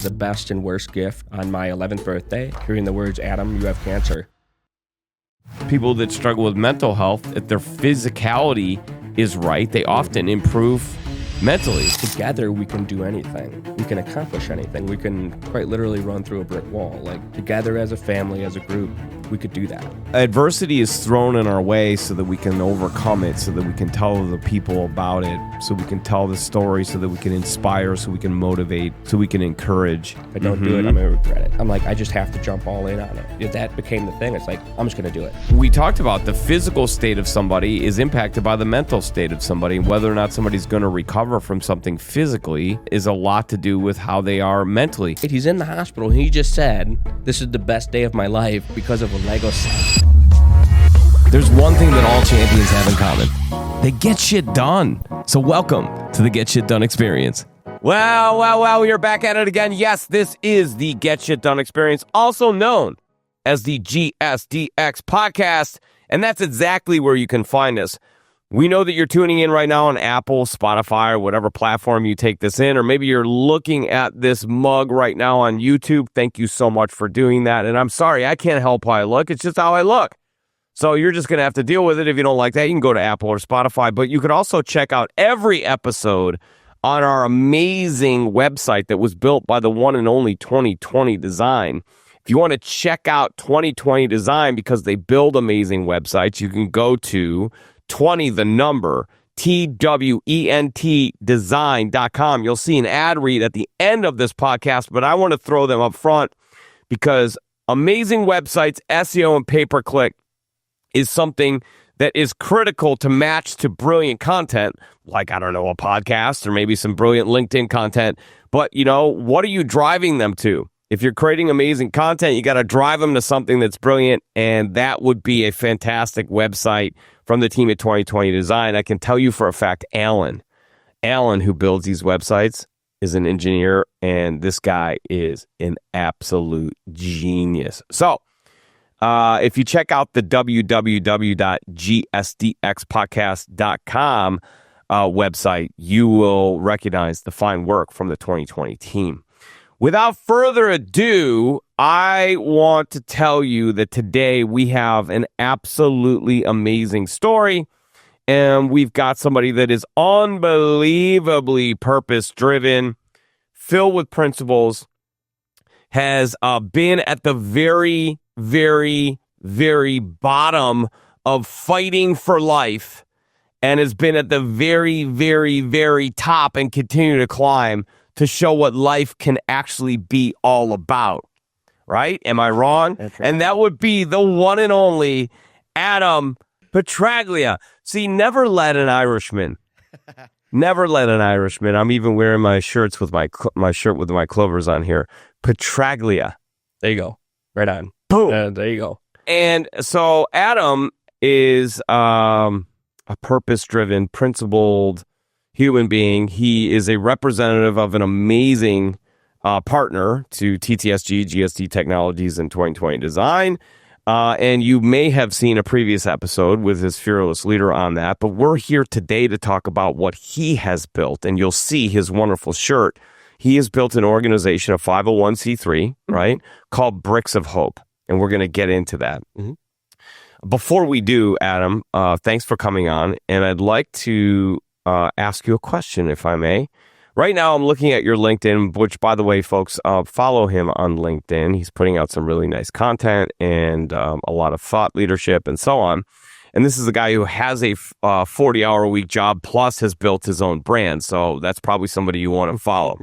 The best and worst gift on my 11th birthday, hearing the words, Adam, you have cancer. People that struggle with mental health, if their physicality is right, they often improve mentally. Together, we can do anything. We can accomplish anything. We can quite literally run through a brick wall. Like, together as a family, as a group, we could do that. Adversity is thrown in our way so that we can overcome it, so that we can tell the people about it, so we can tell the story, so that we can inspire, so we can motivate, so we can encourage. If I don't do it, I'm going to regret it. I'm like, I just have to jump all in on it. If that became the thing, it's like, I'm just going to do it. We talked about the physical state of somebody is impacted by the mental state of somebody. Whether or not somebody's going to recover from something physically is a lot to do with how they are mentally. He's in the hospital, and he just said, this is the best day of my life because of a Lego set. There's one thing that all champions have in common. They get shit done. So welcome to the Get Shit Done experience. Well, we are back at it again. Yes, this is the Get Shit Done experience, also known as the GSDX podcast, and that's exactly where you can find us. We know that you're tuning in right now on Apple, Spotify, or whatever platform you take this in, or maybe you're looking at this mug right now on YouTube. Thank you so much for doing that. And I'm sorry, I can't help how I look. It's just how I look. So you're just going to have to deal with it. If you don't like that, you can go to Apple or Spotify. But you could also check out every episode on our amazing website that was built by the one and only 2020 Design. If you want to check out 2020 Design because they build amazing websites, you can go to 20, the number, TWENT design.com. You'll see an ad read at the end of this podcast, but I want to throw them up front because amazing websites, SEO and pay-per-click is something that is critical to match to brilliant content, like, I don't know, a podcast or maybe some brilliant LinkedIn content. But, you know, what are you driving them to? If you're creating amazing content, you got to drive them to something that's brilliant, and that would be a fantastic website from the team at 2020 Design. I can tell you for a fact, Alan, who builds these websites, is an engineer, and this guy is an absolute genius. So, if you check out the www.gsdxpodcast.com website, you will recognize the fine work from the 2020 team. Without further ado, I want to tell you that today we have an absolutely amazing story, and we've got somebody that is unbelievably purpose-driven, filled with principles, has been at the very, very, very bottom of fighting for life, and has been at the very, very, very top and continue to climb to show what life can actually be all about, right? Am I wrong? That's right. And that would be the one and only Adam Petraglia. See, never let an Irishman. Never let an Irishman. I'm even wearing my shirts with my shirt with my clovers on here. Petraglia. There you go. Right on. Boom. There you go. And so Adam is a purpose-driven, principled human being. He is a representative of an amazing partner to TTSG, GSD Technologies, and 2020 Design. And you may have seen a previous episode with his fearless leader on that. But we're here today to talk about what he has built. And you'll see his wonderful shirt. He has built an organization, a 501c3, right, called Bricks of Hope. And we're going to get into that. Mm-hmm. Before we do, Adam, thanks for coming on. And I'd like to ask you a question, if I may. Right now, I'm looking at your LinkedIn, which, by the way, folks, follow him on LinkedIn. He's putting out some really nice content and a lot of thought leadership and so on. And this is a guy who has a 40-hour-a-week job plus has built his own brand. So that's probably somebody you want to follow.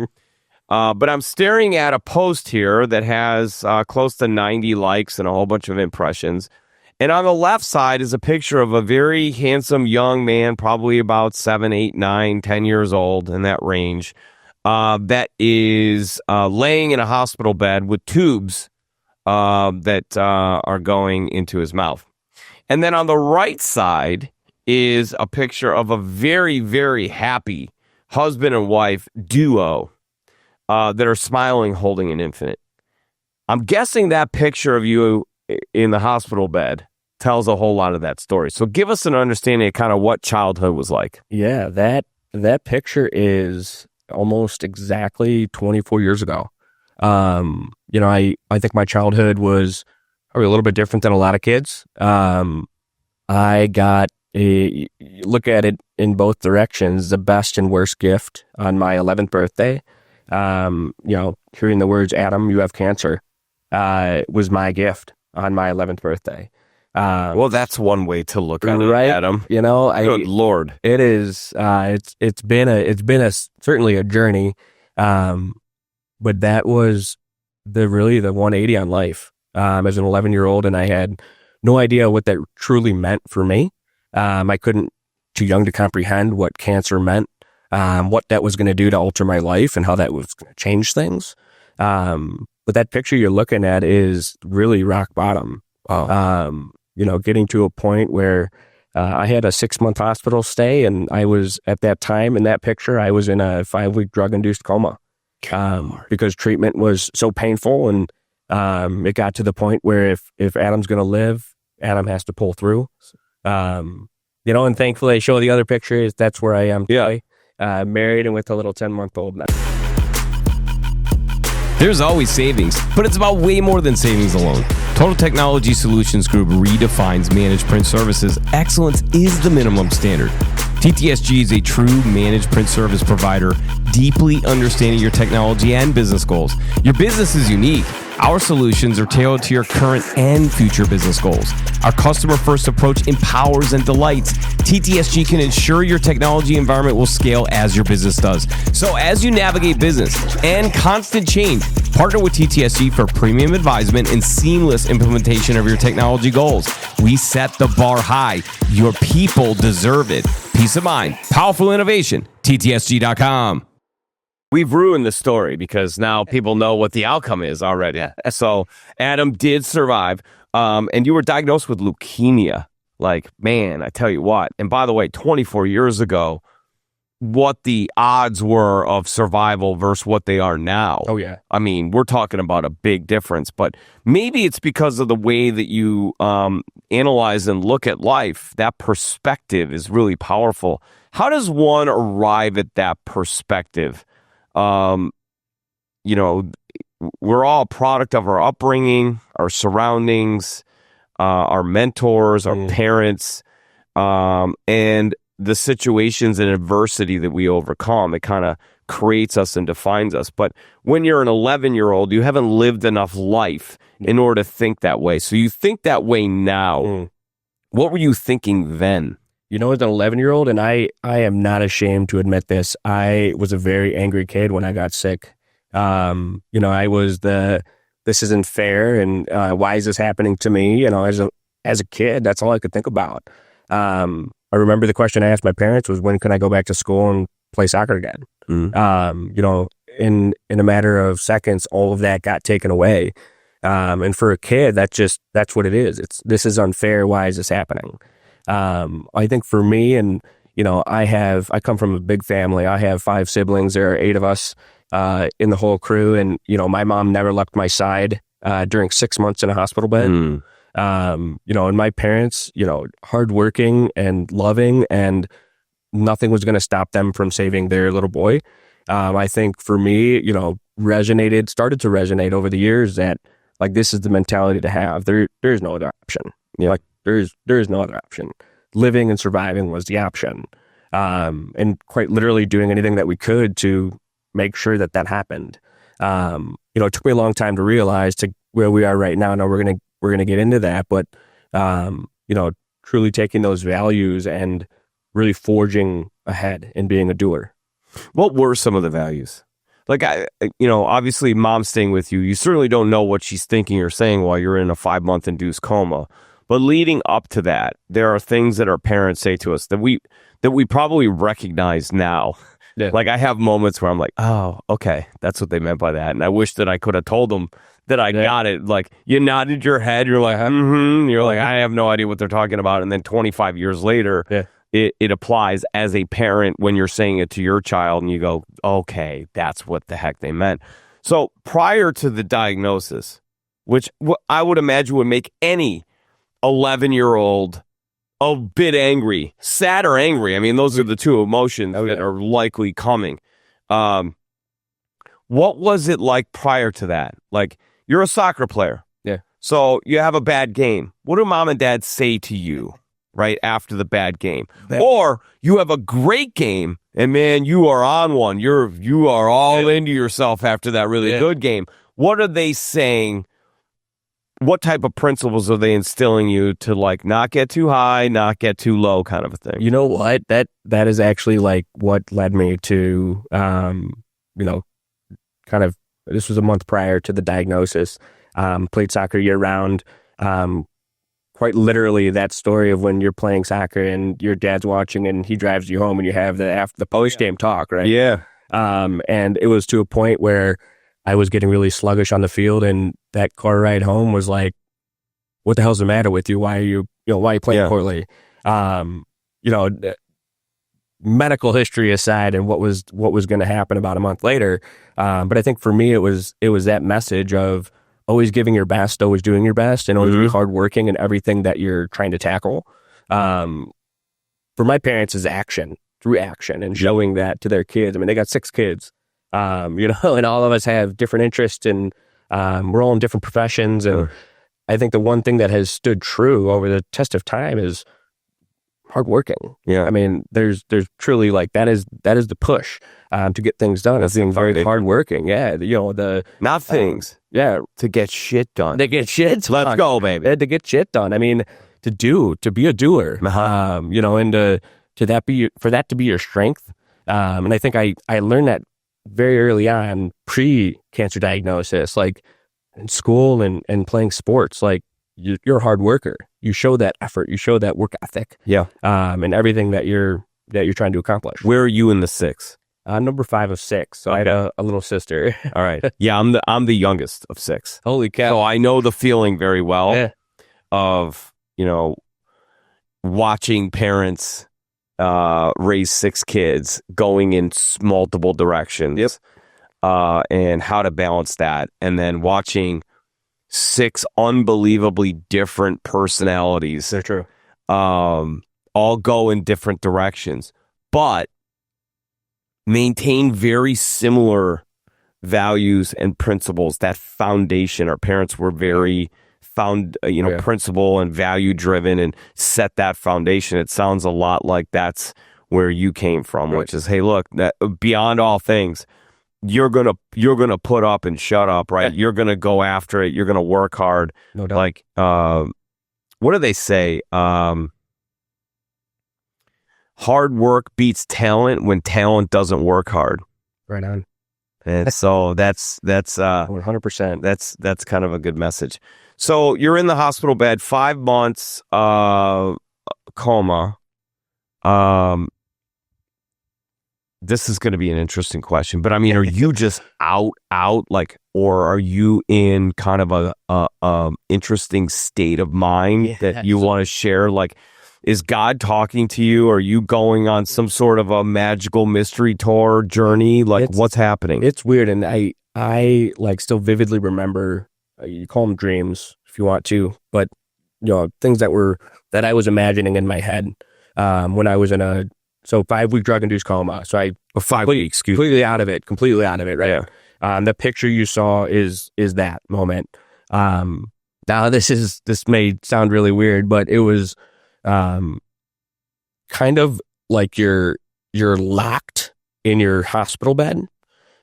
But I'm staring at a post here that has close to 90 likes and a whole bunch of impressions. And on the left side is a picture of a very handsome young man, probably about 7, 8, 9, 10 years old, in that range, that is laying in a hospital bed with tubes that are going into his mouth. And then on the right side is a picture of a very, very happy husband and wife duo that are smiling, holding an infant. I'm guessing that picture of you in the hospital bed tells a whole lot of that story. So give us an understanding of kind of what childhood was like. Yeah, that picture is almost exactly 24 years ago. You know, I think my childhood was probably a little bit different than a lot of kids. I got look at it in both directions, the best and worst gift on my 11th birthday. You know, hearing the words, Adam, you have cancer, was my gift on my 11th birthday. Well, that's one way to look at it, right? Adam. You know, Good Lord. it is, it's been certainly a journey. But that was really the 180 on life. As an 11-year-old, and I had no idea what that truly meant for me. I couldn't, too young to comprehend what cancer meant, what that was going to do to alter my life and how that was going to change things. But that picture you're looking at is really rock bottom. Oh. You know, getting to a point where I had a 6-month hospital stay, and I was, at that time in that picture, I was in a 5-week drug-induced coma. Because treatment was so painful, and it got to the point where if Adam's going to live, Adam has to pull through. You know, and thankfully I show the other pictures. That's where I am today. Married and with a little 10-month-old now. There's always savings, but it's about way more than savings alone. Total Technology Solutions Group redefines managed print services. Excellence is the minimum standard. TTSG is a true managed print service provider, deeply understanding your technology and business goals. Your business is unique. Our solutions are tailored to your current and future business goals. Our customer-first approach empowers and delights. TTSG can ensure your technology environment will scale as your business does. So as you navigate business and constant change, partner with TTSG for premium advisement and seamless implementation of your technology goals. We set the bar high. Your people deserve it. Peace of mind. Powerful innovation. TTSG.com. We've ruined the story because now people know what the outcome is already. Yeah. So Adam did survive, and you were diagnosed with leukemia. Like, man, I tell you what. And by the way, 24 years ago, what the odds were of survival versus what they are now. Oh, yeah. I mean, we're talking about a big difference, but maybe it's because of the way that you analyze and look at life. That perspective is really powerful. How does one arrive at that perspective? You know, we're all a product of our upbringing, our surroundings, our mentors, our parents, and the situations and adversity that we overcome. It kind of creates us and defines us. But when you're an 11-year-old, you haven't lived enough life in order to think that way. So you think that way now. What were you thinking then? You know, as an 11-year-old, and I am not ashamed to admit this, I was a very angry kid when I got sick. You know, I was this isn't fair, and why is this happening to me? You know, as a kid, that's all I could think about. I remember the question I asked my parents was, when can I go back to school and play soccer again? You know, in a matter of seconds, all of that got taken away. And for a kid, that's what it is. This is unfair. Why is this happening? I think for me, and, you know, I come from a big family. I have 5 siblings. There are 8 of us, in the whole crew. And, you know, my mom never left my side, during 6 months in a hospital bed. You know, and my parents, you know, hardworking and loving, and nothing was going to stop them from saving their little boy. I think for me, you know, started to resonate over the years that, like, this is the mentality to have. There's no other option. You know, like, there's no other option. Living and surviving was the option. And quite literally doing anything that we could to make sure that happened. You know, it took me a long time to realize to where we are right now. Now we're going to get into that, but, you know, truly taking those values and really forging ahead and being a doer. What were some of the values? Like, you know, obviously mom's staying with you. You certainly don't know what she's thinking or saying while you're in a 5-month induced coma. But leading up to that, there are things that our parents say to us that we probably recognize now. Yeah. Like, I have moments where I'm like, oh, okay, that's what they meant by that. And I wish that I could have told them that I got it. Like, you nodded your head, you're like, You're like, I have no idea what they're talking about. And then 25 years later, it applies as a parent when you're saying it to your child, and you go, okay, that's what the heck they meant. So prior to the diagnosis, which I would imagine would make any 11-year-old a bit angry, sad or angry. I mean, those are the two emotions that are likely coming. What was it like prior to that? Like, you're a soccer player. Yeah. So you have a bad game. What do mom and dad say to you right after the bad game? Or you have a great game and man, you are on one. You are all into yourself after that really good game. What are they saying? What type of principles are they instilling you to like not get too high, not get too low kind of a thing? You know what? That is actually like what led me to, kind of, this was a month prior to the diagnosis, played soccer year round. Quite literally that story of when you're playing soccer and your dad's watching and he drives you home and you have the post game talk, right? Yeah. And it was to a point where I was getting really sluggish on the field, and that car ride home was like, what the hell's the matter with you? Why are you playing poorly? Medical history aside and what was going to happen about a month later. But I think for me, it was that message of always giving your best, always doing your best, and always be hardworking in everything that you're trying to tackle. For my parents is action, through action and showing that to their kids. I mean, they got 6 kids, and all of us have different interests, and we're all in different professions. And I think the one thing that has stood true over the test of time is hardworking. Yeah. I mean, there's truly like that is the push to get things done. It's being very hardworking. Yeah. Not things. To get shit done. To get shit done. Let's go, baby. To get shit done. I mean, to be a doer, and for that to be your strength. And I think I learned that very early on, pre-cancer diagnosis, like in school and playing sports, like you're a hard worker. You show that effort. You show that work ethic. Yeah. And everything that you're trying to accomplish. Where are you in the 6? Number 5 of 6. So I had a little sister. All right. Yeah, I'm the youngest of 6. Holy cow! So I know the feeling very well of watching parents raise 6 kids going in multiple directions. Yep. And how to balance that, and then watching 6 unbelievably different personalities. They're true. All go in different directions, but maintain very similar values and principles. That foundation. Our parents were very principle and value driven, and set that foundation. It sounds a lot like that's where you came from, which is, hey, look, that beyond all things, you're gonna put up and shut up, right? You're gonna go after it. You're gonna work hard. No doubt. Like, what do they say? Hard work beats talent when talent doesn't work hard. Right on. And so that's 100%. That's kind of a good message. So you're in the hospital bed, 5 months, coma. This is going to be an interesting question, but I mean, are you just out like, or are you in kind of a interesting state of mind that you want to share? Like, is God talking to you? Are you going on some sort of a magical mystery tour journey? Like, what's happening? It's weird. And I like still vividly remember, you call them dreams if you want to, but things that I was imagining in my head, when I was in a 5-week drug-induced coma. So I 5 weeks, completely out of it, right? Yeah. The picture you saw is that moment. Now this may sound really weird, but it was kind of like you're locked in your hospital bed.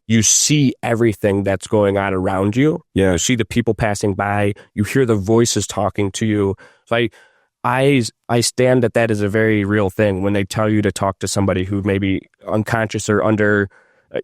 You see everything that's going on around you. Yeah. You see the people passing by. You hear the voices talking to you. So I stand that is a very real thing when they tell you to talk to somebody who may be unconscious or under,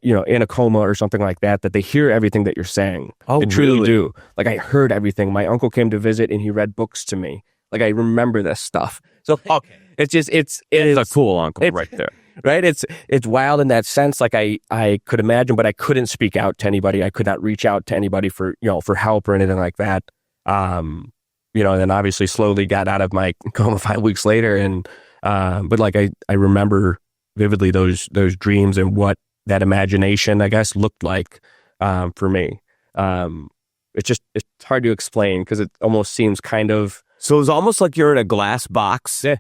in a coma or something like that they hear everything that you're saying. Oh, they truly really? do. Like, I heard everything. My uncle came to visit and he read books to me. Like, I remember this stuff. So okay. It's just, it's a cool uncle right there. Right. It's wild in that sense. Like I could imagine, but I couldn't speak out to anybody. I could not reach out to anybody for help or anything like that. And then obviously slowly got out of my coma 5 weeks later. And, but like, I remember vividly those dreams and what that imagination, I guess, looked like, for me. It's hard to explain because it almost seems kind of. So it's almost like you're in a glass box. Yeah.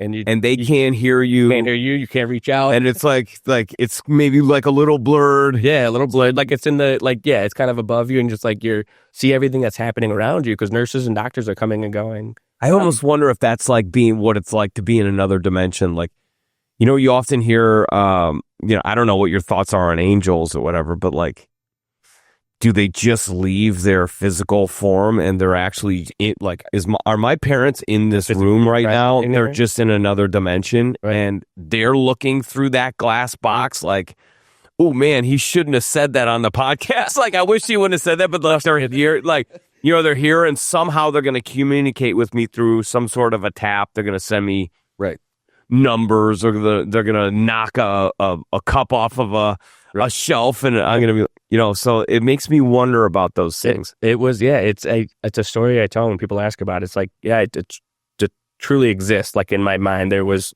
and they can't hear you. You can't reach out. And it's like it's maybe like a little blurred. Yeah, a little blurred. Like it's in the, like, yeah, it's kind of above you and just like you see everything that's happening around you because nurses and doctors are coming and going. I almost wonder if that's like being what it's like to be in another dimension. Like, you know, you often hear, you know, I don't know what your thoughts are on angels or whatever, but like, do they just leave their physical form and they're actually are my parents in this room right now? And they're just in another dimension and they're looking through that glass box like, oh man, he shouldn't have said that on the podcast. Like, I wish he wouldn't have said that, but they're here. Like, you know, they're here and somehow they're going to communicate with me through some sort of a tap. They're going to send me numbers or they're going to knock a cup off of a shelf and I'm going to be, you know, so it makes me wonder about those things. It's a story I tell when people ask about it. It's like, yeah, it truly exists. Like in my mind, there was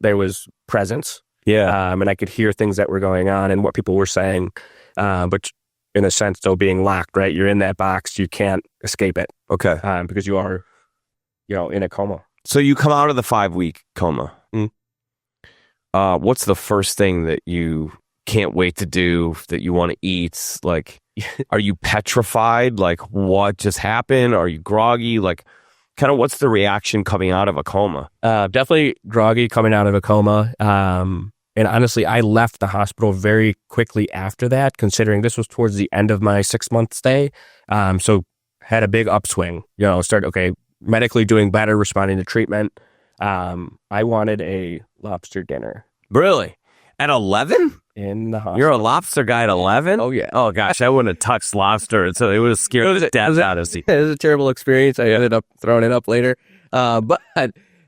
presence. Yeah. And I could hear things that were going on and what people were saying. But in a sense, though, being locked, right? You're in that box. You can't escape it. Okay. Because you are, you know, in a coma. So you come out of the 5-week coma. What's the first thing that you can't wait to do, that you want to eat? Like, are you petrified? Like, what just happened? Are you groggy? Like, kind of what's the reaction coming out of a coma? Definitely groggy coming out of a coma. And honestly, I left the hospital very quickly after that, considering this was towards the end of my 6-month stay. So had a big upswing, you know, medically doing better, responding to treatment. I wanted a lobster dinner. Really? At 11? In the hospital. You're a lobster guy at 11? Oh, yeah. Oh, gosh, I wouldn't have touched lobster. So it would have scared the death out of me. It was a terrible experience. I ended up throwing it up later. But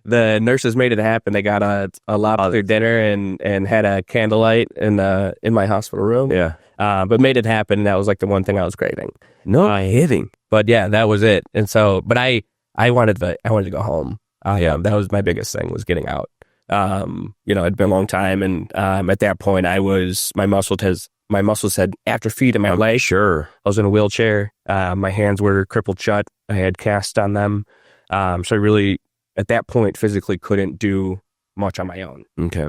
the nurses made it happen. They got a lobster dinner and had a candlelight in my hospital room. Yeah. But made it happen. That was like the one thing I was craving. No kidding. But yeah, that was it. And so, but I wanted to go home. That was my biggest thing, was getting out. You know, it'd been a long time, and at that point, my muscles had atrophied in my leg. Sure, I was in a wheelchair. My hands were crippled shut. I had casts on them. So I really, at that point, physically couldn't do much on my own. Okay.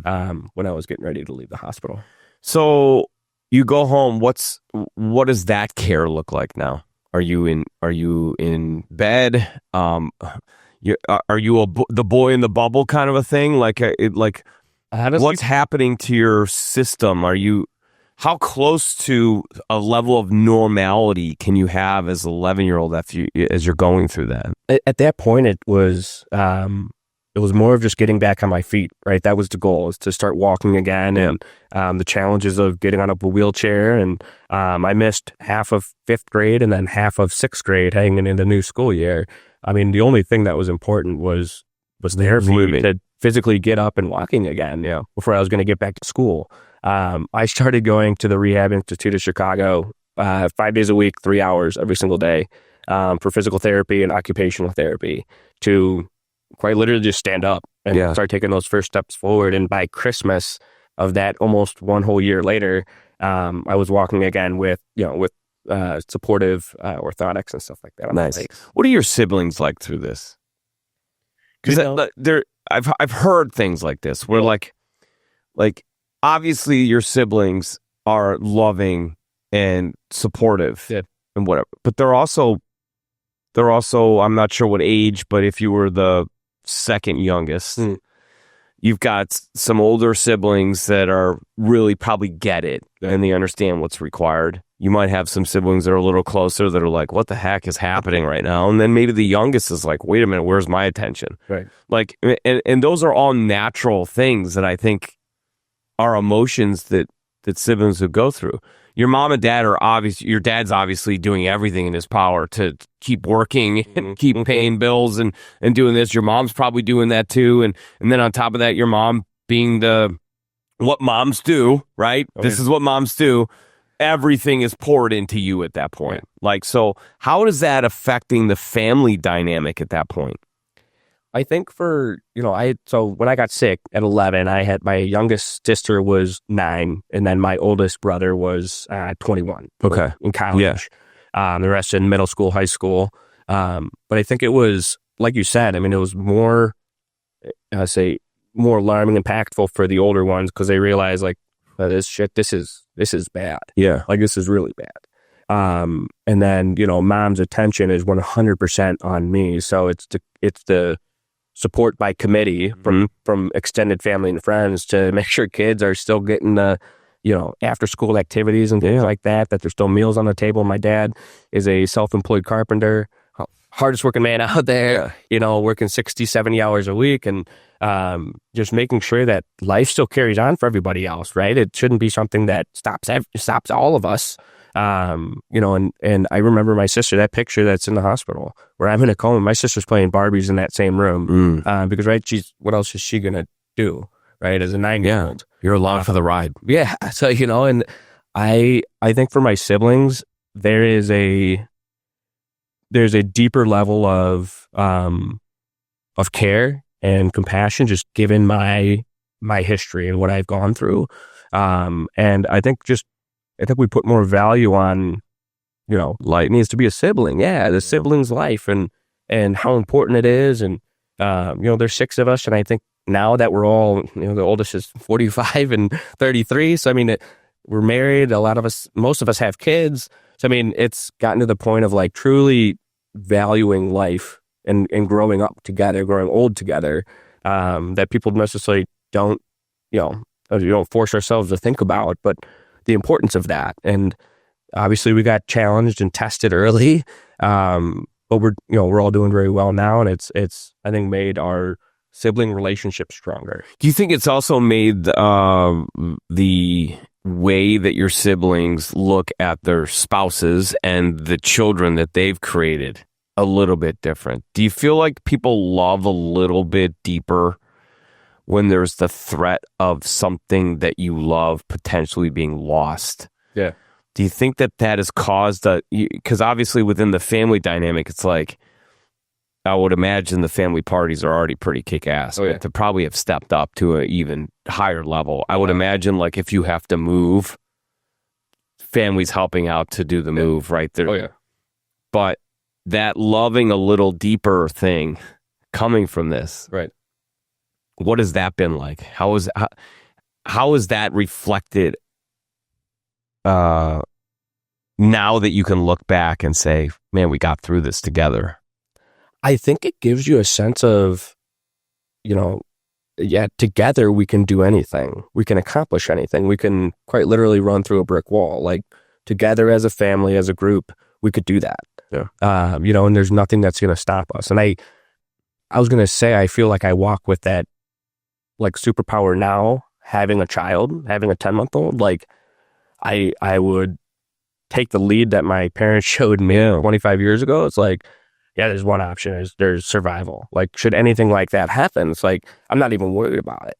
When I was getting ready to leave the hospital. So you go home. What does that care look like now? Are you in bed? Are you the boy in the bubble kind of a thing? Like, honestly, what's happening to your system? How close to a level of normality can you have as an 11-year-old as you're going through that? At that point, it was more of just getting back on my feet, right? That was the goal, is to start walking again. And the challenges of getting on a wheelchair. And I missed half of 5th grade and then half of 6th grade hanging in the new school year. I mean, the only thing that was important was there for me to physically get up and walking again, before I was going to get back to school. I started going to the Rehab Institute of Chicago 5 days a week, 3 hours every single day, for physical therapy and occupational therapy, to quite literally just stand up and start taking those first steps forward. And by Christmas of that, almost one whole year later, I was walking again with supportive orthotics and stuff like that. Nice. What are your siblings like through this? Because I've heard things like this where like obviously your siblings are loving and supportive and whatever, but they're also I'm not sure what age, but if you were the second youngest, you've got some older siblings that are really probably get it and they understand what's required. You might have some siblings that are a little closer that are like, what the heck is happening right now? And then maybe the youngest is like, wait a minute, where's my attention? Right. Like, and those are all natural things that I think are emotions that siblings would go through. Your mom and dad your dad's obviously doing everything in his power to keep working and keep paying bills and doing this. Your mom's probably doing that too. And then on top of that, your mom being what moms do, right? Okay. This is what moms do. Everything is poured into you at that point. Like, so how is that affecting the family dynamic at that point? I think so when I got sick at 11, I had my youngest sister was 9, and then my oldest brother was 21. Okay. In college. Yeah. The rest in middle school, high school. But I think it was, like you said, I mean, it was more, more alarming, impactful for the older ones because they realize like, this is bad. Yeah. Like this is really bad. And then, mom's attention is 100% on me. So it's the support by committee from extended family and friends to make sure kids are still getting the, after school activities and things like that there's still meals on the table. My dad is a self-employed carpenter, hardest working man out there, working 60, 70 hours a week, and just making sure that life still carries on for everybody else, right? It shouldn't be something that stops all of us. And I remember my sister, that picture that's in the hospital where I'm in a coma, my sister's playing Barbies in that same room. Because, right, what else is she going to do, right? As a 9-year-old. You're along for the ride. Yeah. So, and I think for my siblings, there's a deeper level of care and compassion, just given my history and what I've gone through. And I think we put more value on, life. It needs to be a sibling. Yeah. The sibling's life and how important it is. And, there's 6 of us. And I think now that we're all, the oldest is 45 and 33. So, I mean, we're married. Most of us have kids. So, I mean, it's gotten to the point of like truly valuing life and growing up together, growing old together, that people necessarily don't force ourselves to think about, but the importance of that. And obviously we got challenged and tested early, but we're all doing very well now. And it's I think made our sibling relationship stronger. Do you think it's also made the way that your siblings look at their spouses and the children that they've created a little bit different? Do you feel like people love a little bit deeper when there's the threat of something that you love potentially being lost? Yeah. Do you think that has caused because obviously within the family dynamic, it's like, I would imagine the family parties are already pretty kick-ass, but to probably have stepped up to an even higher level. I would imagine like if you have to move, families helping out to do the move right there. Oh yeah. But that loving a little deeper thing coming from this, right? What has that been like? How is that reflected now that you can look back and say, man, we got through this together? I think it gives you a sense of, together we can do anything. We can accomplish anything. We can quite literally run through a brick wall. Like together as a family, as a group, we could do that. Yeah. And there's nothing that's going to stop us. And I was going to say, I feel like I walk with that like superpower now, having a child, having a 10-month-old. Like I would take the lead that my parents showed me 25 years ago. It's like, yeah, there's one option, there's survival. Like, should anything like that happen, it's like, I'm not even worried about it.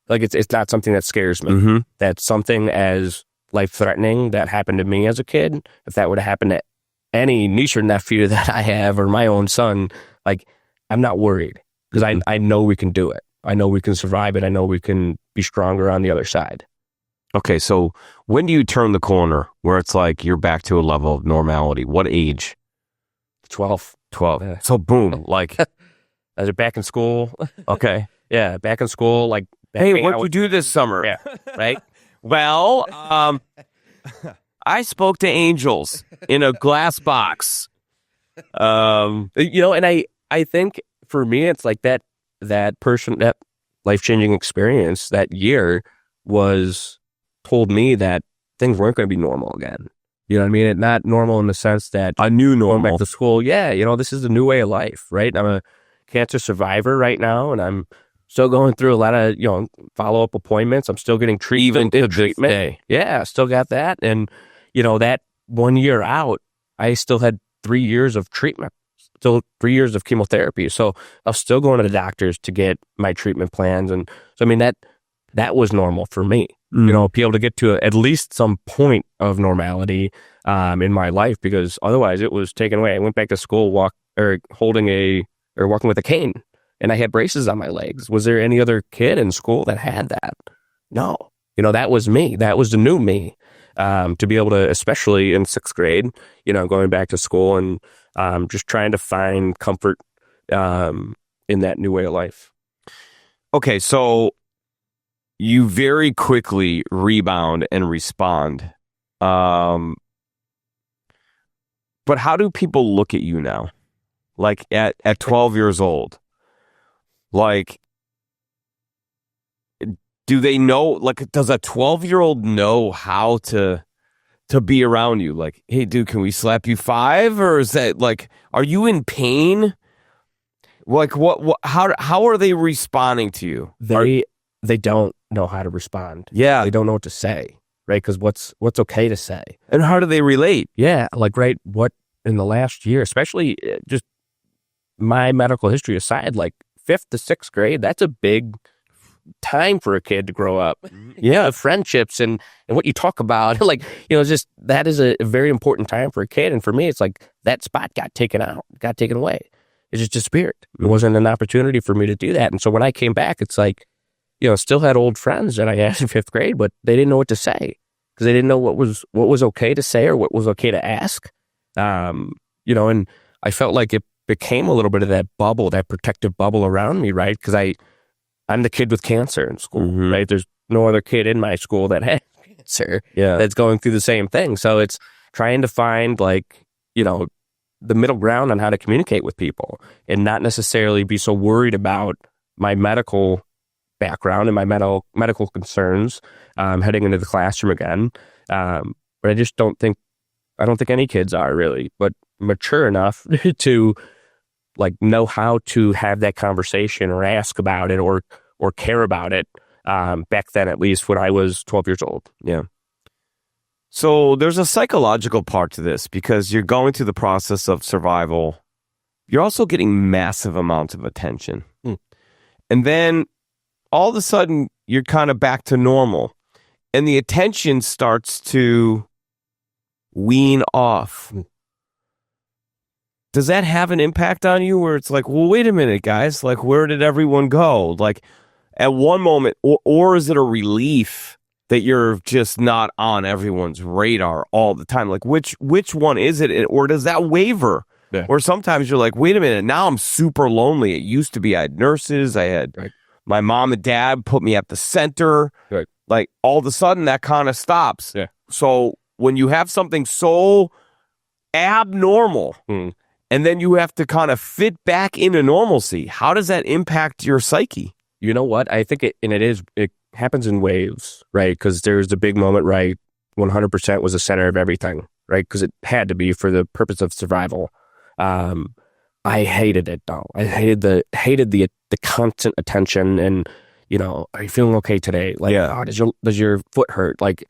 Like, it's not something that scares me. Mm-hmm. That's something as life-threatening that happened to me as a kid. If that would have happened to any niece or nephew that I have or my own son, like, I'm not worried because I know we can do it. I know we can survive it. I know we can be stronger on the other side. Okay, so when do you turn the corner where it's like you're back to a level of normality? What age? 12. So boom, like as a back in school. Okay. Yeah, back in school. Like, hey, what'd you do this summer? Yeah, right. Well, I spoke to angels in a glass box. And I think for me, it's like that life-changing experience that year told me that things weren't going to be normal again. You know what I mean? It's not normal in the sense that a new normal. Going back to school, this is a new way of life, right? I'm a cancer survivor right now, and I'm still going through a lot of, follow-up appointments. I'm still getting treatment. Yeah, still got that. And, that 1 year out, I still had 3 years of treatment, still 3 years of chemotherapy. So I was still going to the doctors to get my treatment plans. And so, I mean, that was normal for me. Be able to get to at least some point of normality in my life, because otherwise it was taken away. I went back to school walking with a cane, and I had braces on my legs. Was there any other kid in school that had that? No. That was me. That was the new me. To be able to, especially in 6th grade, going back to school and just trying to find comfort in that new way of life. Okay, so you very quickly rebound and respond. But how do people look at you now? Like at 12 years old? Like, do they know, like, does a 12-year-old know how to be around you? Like, hey, dude, can we slap you 5? Or is that, like, are you in pain? Like, how are they responding to you? They don't know how to respond. Yeah. They don't know what to say, right? Because what's okay to say? And how do they relate? Yeah, like, right, what in the last year, especially just my medical history aside, like 5th to 6th grade, that's a big time for a kid to grow up. Yeah, friendships and what you talk about, like, just that is a very important time for a kid. And for me, it's like that spot got taken away. It just disappeared. It wasn't an opportunity for me to do that. And so when I came back, it's like, still had old friends that I had in 5th grade, but they didn't know what to say because they didn't know what was okay to say or what was okay to ask. And I felt like it became a little bit of that bubble, that protective bubble around me, right? Because I'm the kid with cancer in school, right? There's no other kid in my school that has cancer that's going through the same thing. So it's trying to find, like, the middle ground on how to communicate with people and not necessarily be so worried about my medical background and my medical concerns heading into the classroom again. But I don't think any kids are really, but mature enough to, like, know how to have that conversation or ask about it or care about it. Back then, at least when I was 12 years old. Yeah. So there's a psychological part to this because you're going through the process of survival. You're also getting massive amounts of attention. And then all of a sudden you're kind of back to normal and the attention starts to wean off. Does that have an impact on you where it's like, well, wait a minute, guys, like, where did everyone go? Like, at one moment, or is it a relief that you're just not on everyone's radar all the time? Like, which one is it? Or does that waver? Yeah. Or sometimes you're like, wait a minute, now I'm super lonely. It used to be I had nurses, I had my mom and dad put me at the center. Right. Like, all of a sudden that kind of stops. Yeah. So when you have something so abnormal, and then you have to kind of fit back into normalcy, how does that impact your psyche? You know what? I think it happens in waves, right? Because there's the big moment, right? 100% was the center of everything, right? Because it had to be for the purpose of survival. I hated it though. I hated the constant attention and, are you feeling okay today? Like, does your foot hurt? Like,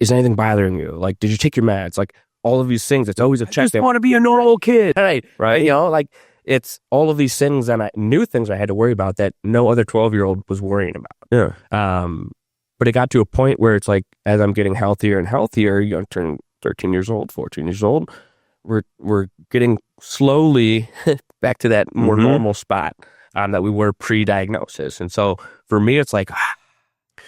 is anything bothering you? Like, did you take your meds? Like, all of these things. It's always a check. I just want to be a normal kid, right? Like, it's all of these things and new things I had to worry about that no other 12-year-old was worrying about. Yeah. But it got to a point where it's like, as I'm getting healthier and healthier, you turn 13 years old, 14 years old, we're getting slowly back to that more normal spot that we were pre-diagnosis. And so for me, it's like,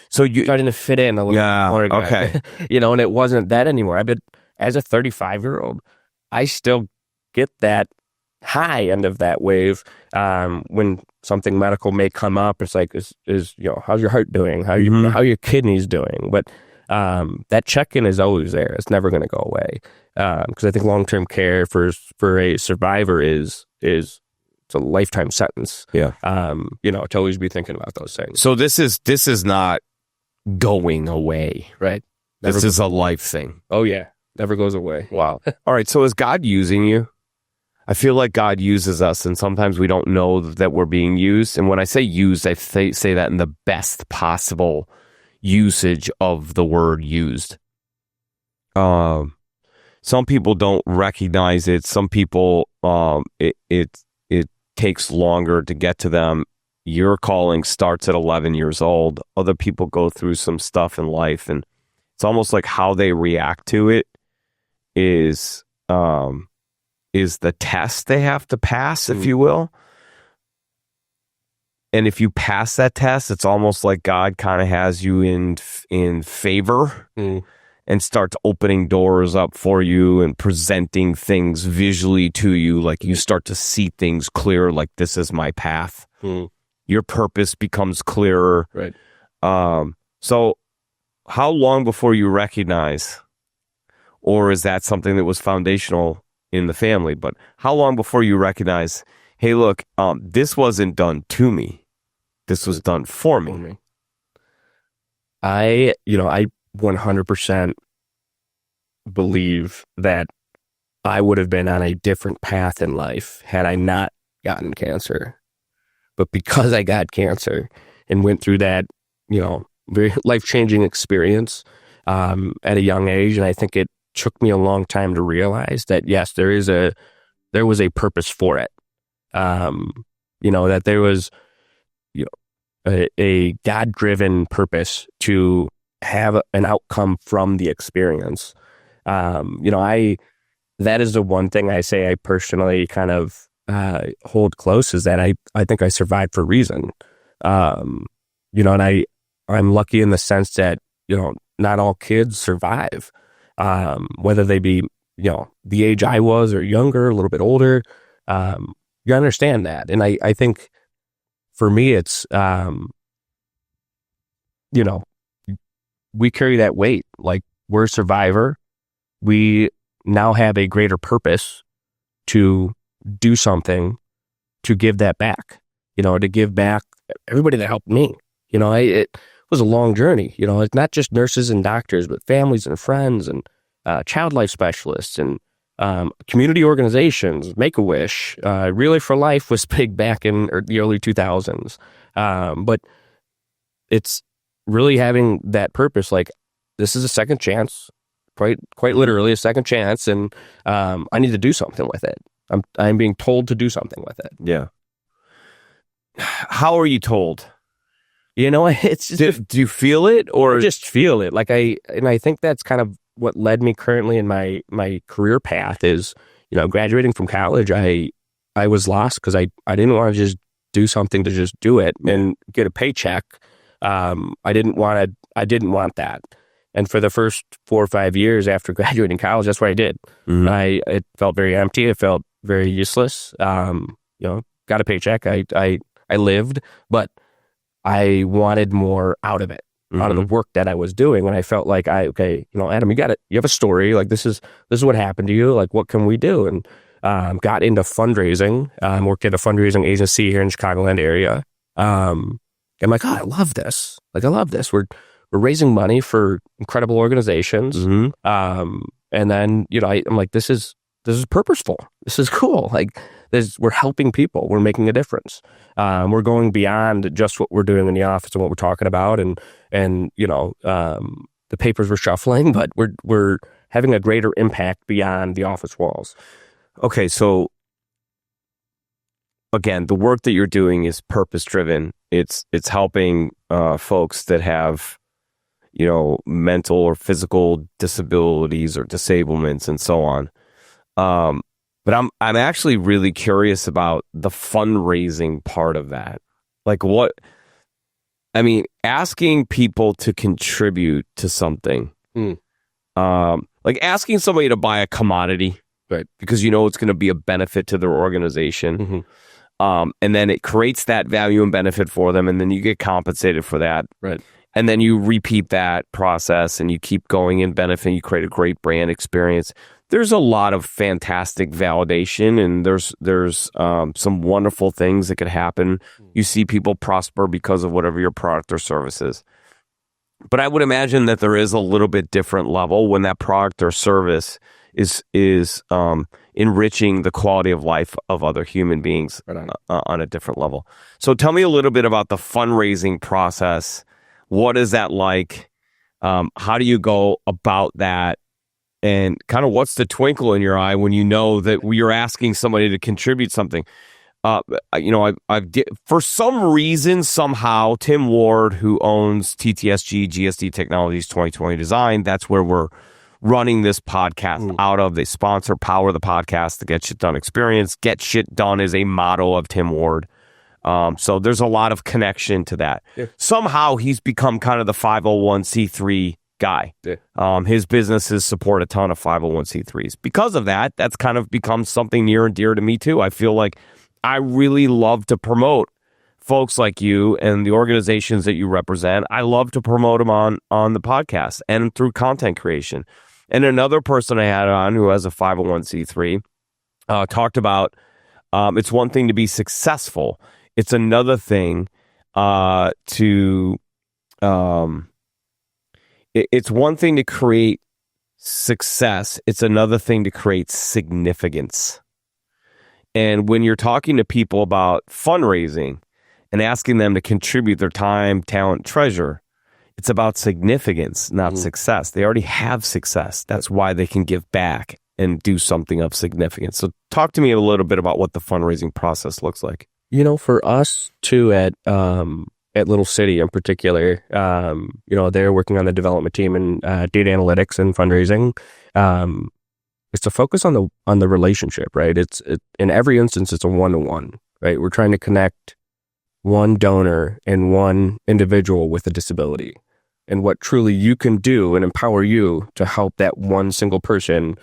so you starting to fit in a little more. Okay. And it wasn't that anymore. I've been, as a 35-year-old, I still get that high end of that wave when something medical may come up. It's like, is how's your heart doing? How your kidneys doing? But that check-in is always there. It's never going to go away because I think long-term care for a survivor is it's a lifetime sentence. Yeah. To always be thinking about those things. So this is not going away, right? This is a life thing. Oh yeah, never goes away. Wow. All right. So is God using you? I feel like God uses us, and sometimes we don't know that we're being used. And when I say used, I say that in the best possible usage of the word used. Some people don't recognize it. Some people, it takes longer to get to them. Your calling starts at 11 years old. Other people go through some stuff in life, and it's almost like how they react to it is the test they have to pass, if you will. And if you pass that test, it's almost like God kind of has you in favor and starts opening doors up for you and presenting things visually to you. Like you start to see things clear, like this is my path. your purpose becomes clearer. Right. So how long before you recognize, or is that something that was foundational in the family, but how long before you recognize, hey, look, this wasn't done to me. This was done for me. I 100% believe that I would have been on a different path in life had I not gotten cancer. But because I got cancer and went through that, very life-changing experience at a young age, and I think it took me a long time to realize that, yes, there was a purpose for it. That there was, a God-driven purpose to have an outcome from the experience. That is the one thing I say I personally kind of hold close, is that I think I survived for a reason. And I'm lucky in the sense that, not all kids survive, whether they be, the age I was or younger, a little bit older. You understand that. And I think for me, it's, we carry that weight. Like, we're a survivor. We now have a greater purpose to do something to give that back, to give back everybody that helped me. It was a long journey. It's not just nurses and doctors, but families and friends and child life specialists and community organizations. Make-A-Wish, Relay for Life was big back in the early 2000s. But it's really having that purpose. Like, this is a second chance, quite literally a second chance, and I need to do something with it. I'm being told to do something with it. Yeah. How are you told? It's just, do you feel it, or I just feel it? Like, I think that's kind of what led me currently in my career path is, graduating from college, I was lost because I didn't want to just do something to just do it and get a paycheck. I didn't want that. And for the first 4 or 5 years after graduating college, that's what I did. Mm-hmm. It felt very empty. It felt very useless. Got a paycheck. I lived, but I wanted more out of it, out of the work that I was doing. When I felt like Adam, you have a story. Like, this is what happened to you. Like, what can we do? And got into fundraising. Worked at a fundraising agency here in the Chicagoland area. I'm like, I love this. We're raising money for incredible organizations. Mm-hmm. And then, I'm like, this is purposeful. This is cool. Like, we're helping people. We're making a difference. We're going beyond just what we're doing in the office and what we're talking about. And the papers we're shuffling, but we're having a greater impact beyond the office walls. Okay. So again, the work that you're doing is purpose driven. It's helping folks that have, mental or physical disabilities or disablements and so on. But I'm actually really curious about the fundraising part of that. Like, asking people to contribute to something. Like asking somebody to buy a commodity, right? Because it's going to be a benefit to their organization. Mm-hmm. And then it creates that value and benefit for them, and then you get compensated for that. Right. And then you repeat that process and you keep going and benefit. You create a great brand experience. There's a lot of fantastic validation, and there's some wonderful things that could happen. You see people prosper because of whatever your product or service is. But I would imagine that there is a little bit different level when that product or service is enriching the quality of life of other human beings on a different level. So tell me a little bit about the fundraising process. What is that like? How do you go about that? And kind of what's the twinkle in your eye when you know that you're asking somebody to contribute something? For some reason, somehow, Tim Ward, who owns TTSG, GSD Technologies 2020 Design, that's where we're running this podcast out of. They sponsor Power the Podcast, the Get Shit Done experience. Get Shit Done is a motto of Tim Ward. So there's a lot of connection to that. Yeah. Somehow he's become kind of the 501c3 guy. Yeah. His businesses support a ton of 501c3s. Because of that, that's kind of become something near and dear to me too. I feel like I really love to promote folks like you and the organizations that you represent, I love to promote them on the podcast and through content creation. And another person I had on who has a 501c3 talked about it's one thing to be successful. It's another thing it's one thing to create success. It's another thing to create significance. And when you're talking to people about fundraising and asking them to contribute their time, talent, treasure, it's about significance, not success. They already have success. That's why they can give back and do something of significance. So talk to me a little bit about what the fundraising process looks like. You know, for us too at Little City in particular, you know, they're working on the development team and data analytics and fundraising. It's a focus on the relationship, right? It's in every instance, it's a one-to-one, right? We're trying to connect one donor and one individual with a disability, and what truly you can do and empower you to help that one single person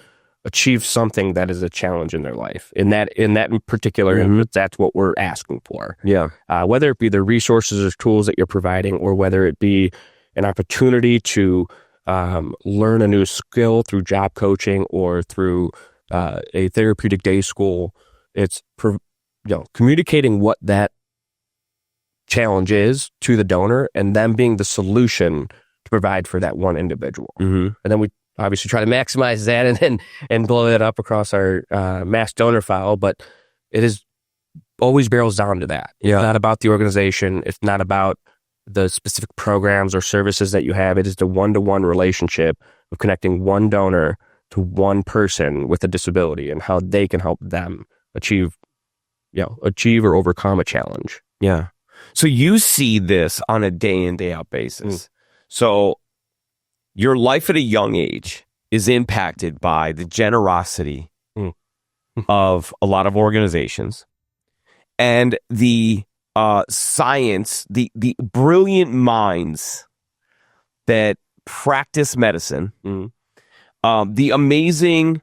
achieve something that is a challenge in their life. In that in particular, that's what we're asking for. Yeah. Whether it be the resources or tools that you're providing, or whether it be an opportunity to learn a new skill through job coaching or through a therapeutic day school, it's communicating what that challenge is to the donor, and them being the solution to provide for that one individual. And then we obviously try to maximize that and blow that up across our mass donor file, but it is always barrels down to that. It's not about the organization. It's not about the specific programs or services that you have. It is the one-to-one relationship of connecting one donor to one person with a disability and how they can help them achieve or overcome a challenge. Yeah. So you see this on a day in, day out basis. So your life at a young age is impacted by the generosity of a lot of organizations and the science, the brilliant minds that practice medicine, the amazing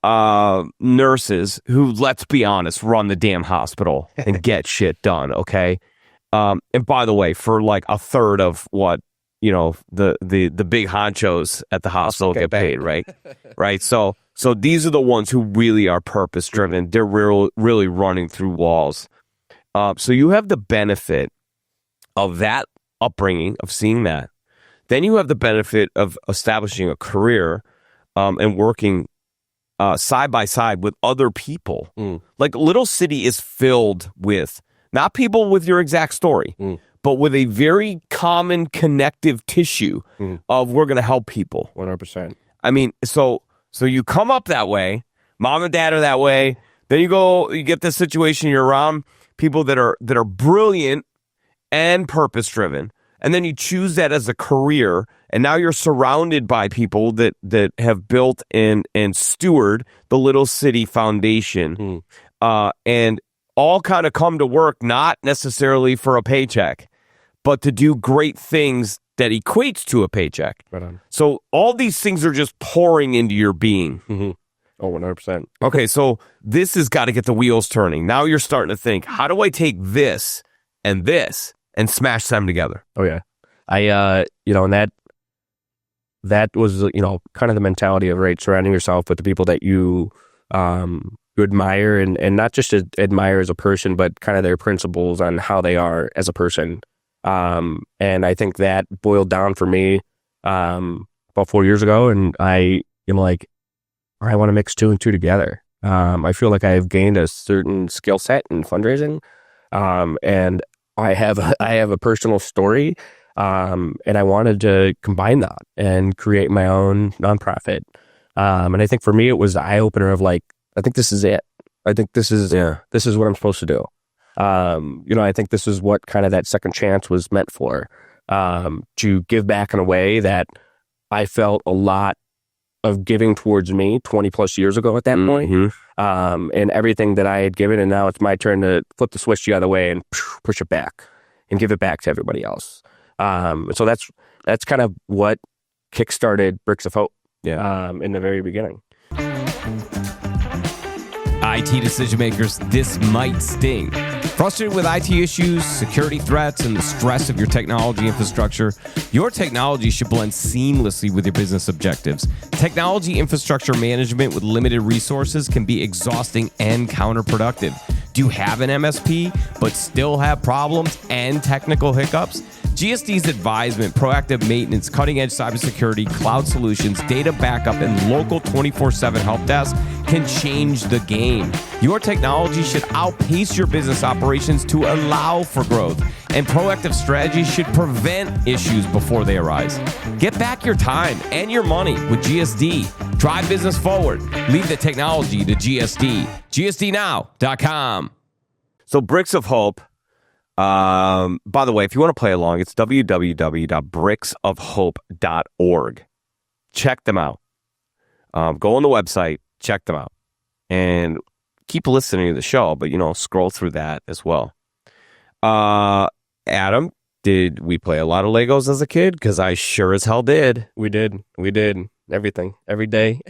nurses who, let's be honest, run the damn hospital and get shit done, okay? And by the way, for like a third of what, you know, the big honchos at the hospital get paid, right? Right. So these are the ones who really are purpose driven. They're really running through walls. So you have the benefit of that upbringing, of seeing that. Then you have the benefit of establishing a career and working side by side with other people. Like Little City is filled with not people with your exact story, but with a very common connective tissue of we're going to help people. 100%. I mean, so you come up that way, mom and dad are that way. Then you get this situation, you're around people that are brilliant and purpose driven, and then you choose that as a career, and now you're surrounded by people that have built and steward the Little City Foundation, and all kind of come to work not necessarily for a paycheck, but to do great things that equates to a paycheck. Right on. So all these things are just pouring into your being. Oh, 100%. Okay, so this has got to get the wheels turning. Now you're starting to think, how do I take this and smash them together? Oh, yeah. And that was, kind of the mentality of, right, surrounding yourself with the people that you admire and not just admire as a person, but kind of their principles on how they are as a person. And I think that boiled down for me about 4 years ago, and I am like, I want to mix two and two together. I feel like I have gained a certain skill set in fundraising, and I have a personal story, and I wanted to combine that and create my own nonprofit. And I think for me, it was the eye opener of like, I think this is it. I think this is what I'm supposed to do. I think this is what kind of that second chance was meant for, to give back in a way that I felt a lot of giving towards me 20 plus years ago at that point. And everything that I had given, and now it's my turn to flip the switch the other way and push it back and give it back to everybody else. So that's kind of what kickstarted Bricks of Hope in the very beginning. IT decision makers, this might sting. Frustrated with IT issues, security threats, and the stress of your technology infrastructure? Your technology should blend seamlessly with your business objectives. Technology infrastructure management with limited resources can be exhausting and counterproductive. Do you have an MSP but still have problems and technical hiccups? GSD's advisement, proactive maintenance, cutting-edge cybersecurity, cloud solutions, data backup, and local 24/7 help desk can change the game. Your technology should outpace your business operations to allow for growth, and proactive strategies should prevent issues before they arise. Get back your time and your money with GSD. Drive business forward. Leave the technology to GSD. GSDnow.com. So Bricks of Hope, by the way, if you want to play along, it's www.bricksofhope.org. Check them out. Go on the website, check them out, and keep listening to the show, but, scroll through that as well. Adam, did we play a lot of Legos as a kid? Because I sure as hell did. We did. Everything. Every day.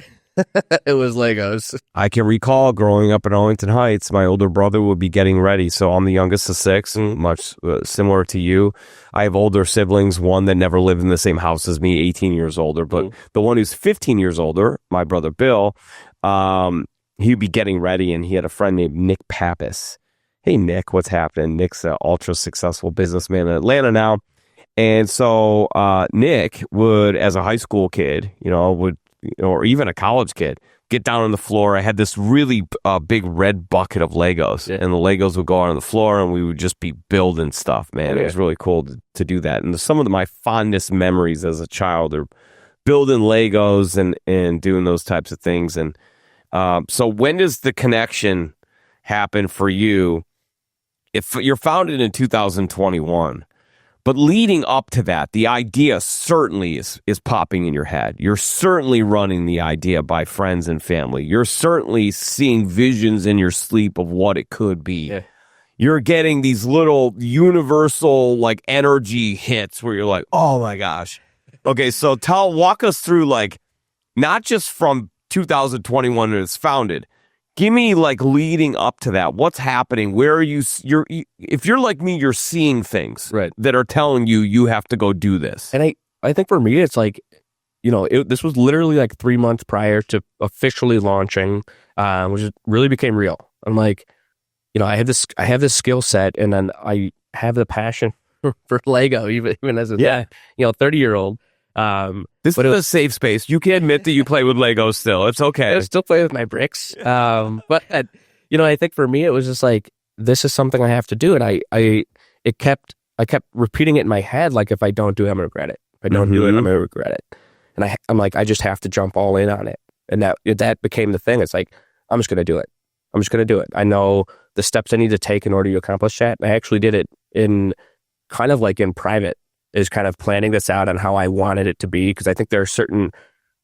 It was Legos. I can recall growing up in Arlington Heights, my older brother would be getting ready. So I'm the youngest of six, and much similar to you. I have older siblings, one that never lived in the same house as me, 18 years older. But the one who's 15 years older, my brother Bill, he'd be getting ready, and he had a friend named Nick Pappas. Hey, Nick, what's happening? Nick's an ultra successful businessman in Atlanta now. And so Nick would, as a high school kid, or even a college kid, get down on the floor. I had this really big red bucket of Legos, and the Legos would go out on the floor, and we would just be building stuff, man. It was really cool to do that. And some of my fondest memories as a child are building Legos and doing those types of things. And so when does the connection happen for you? If you're founded in 2021, but leading up to that, the idea certainly is popping in your head. You're certainly running the idea by friends and family. You're certainly seeing visions in your sleep of what it could be. Yeah. You're getting these little universal energy hits where you're like, oh my gosh. Okay, so walk us through not just from 2021 when it's founded. Give me leading up to that. What's happening? Where are you? If you're like me, you're seeing things that are telling you have to go do this. And I think for me, it's this was literally 3 months prior to officially launching, which really became real. I'm I have this skill set, and then I have the passion for Lego, even as a 30-year-old. This is a safe space. You can admit that you play with Legos still. It's okay. I still play with my bricks. But I think for me, it was just this is something I have to do. And I kept repeating it in my head. If I don't do it, I'm going to regret it. If I don't do it, I'm going to regret it. And I'm I just have to jump all in on it. And that became the thing. It's I'm just going to do it. I'm just going to do it. I know the steps I need to take in order to accomplish that. I actually did it in kind of in private, is kind of planning this out on how I wanted it to be, because I think there are certain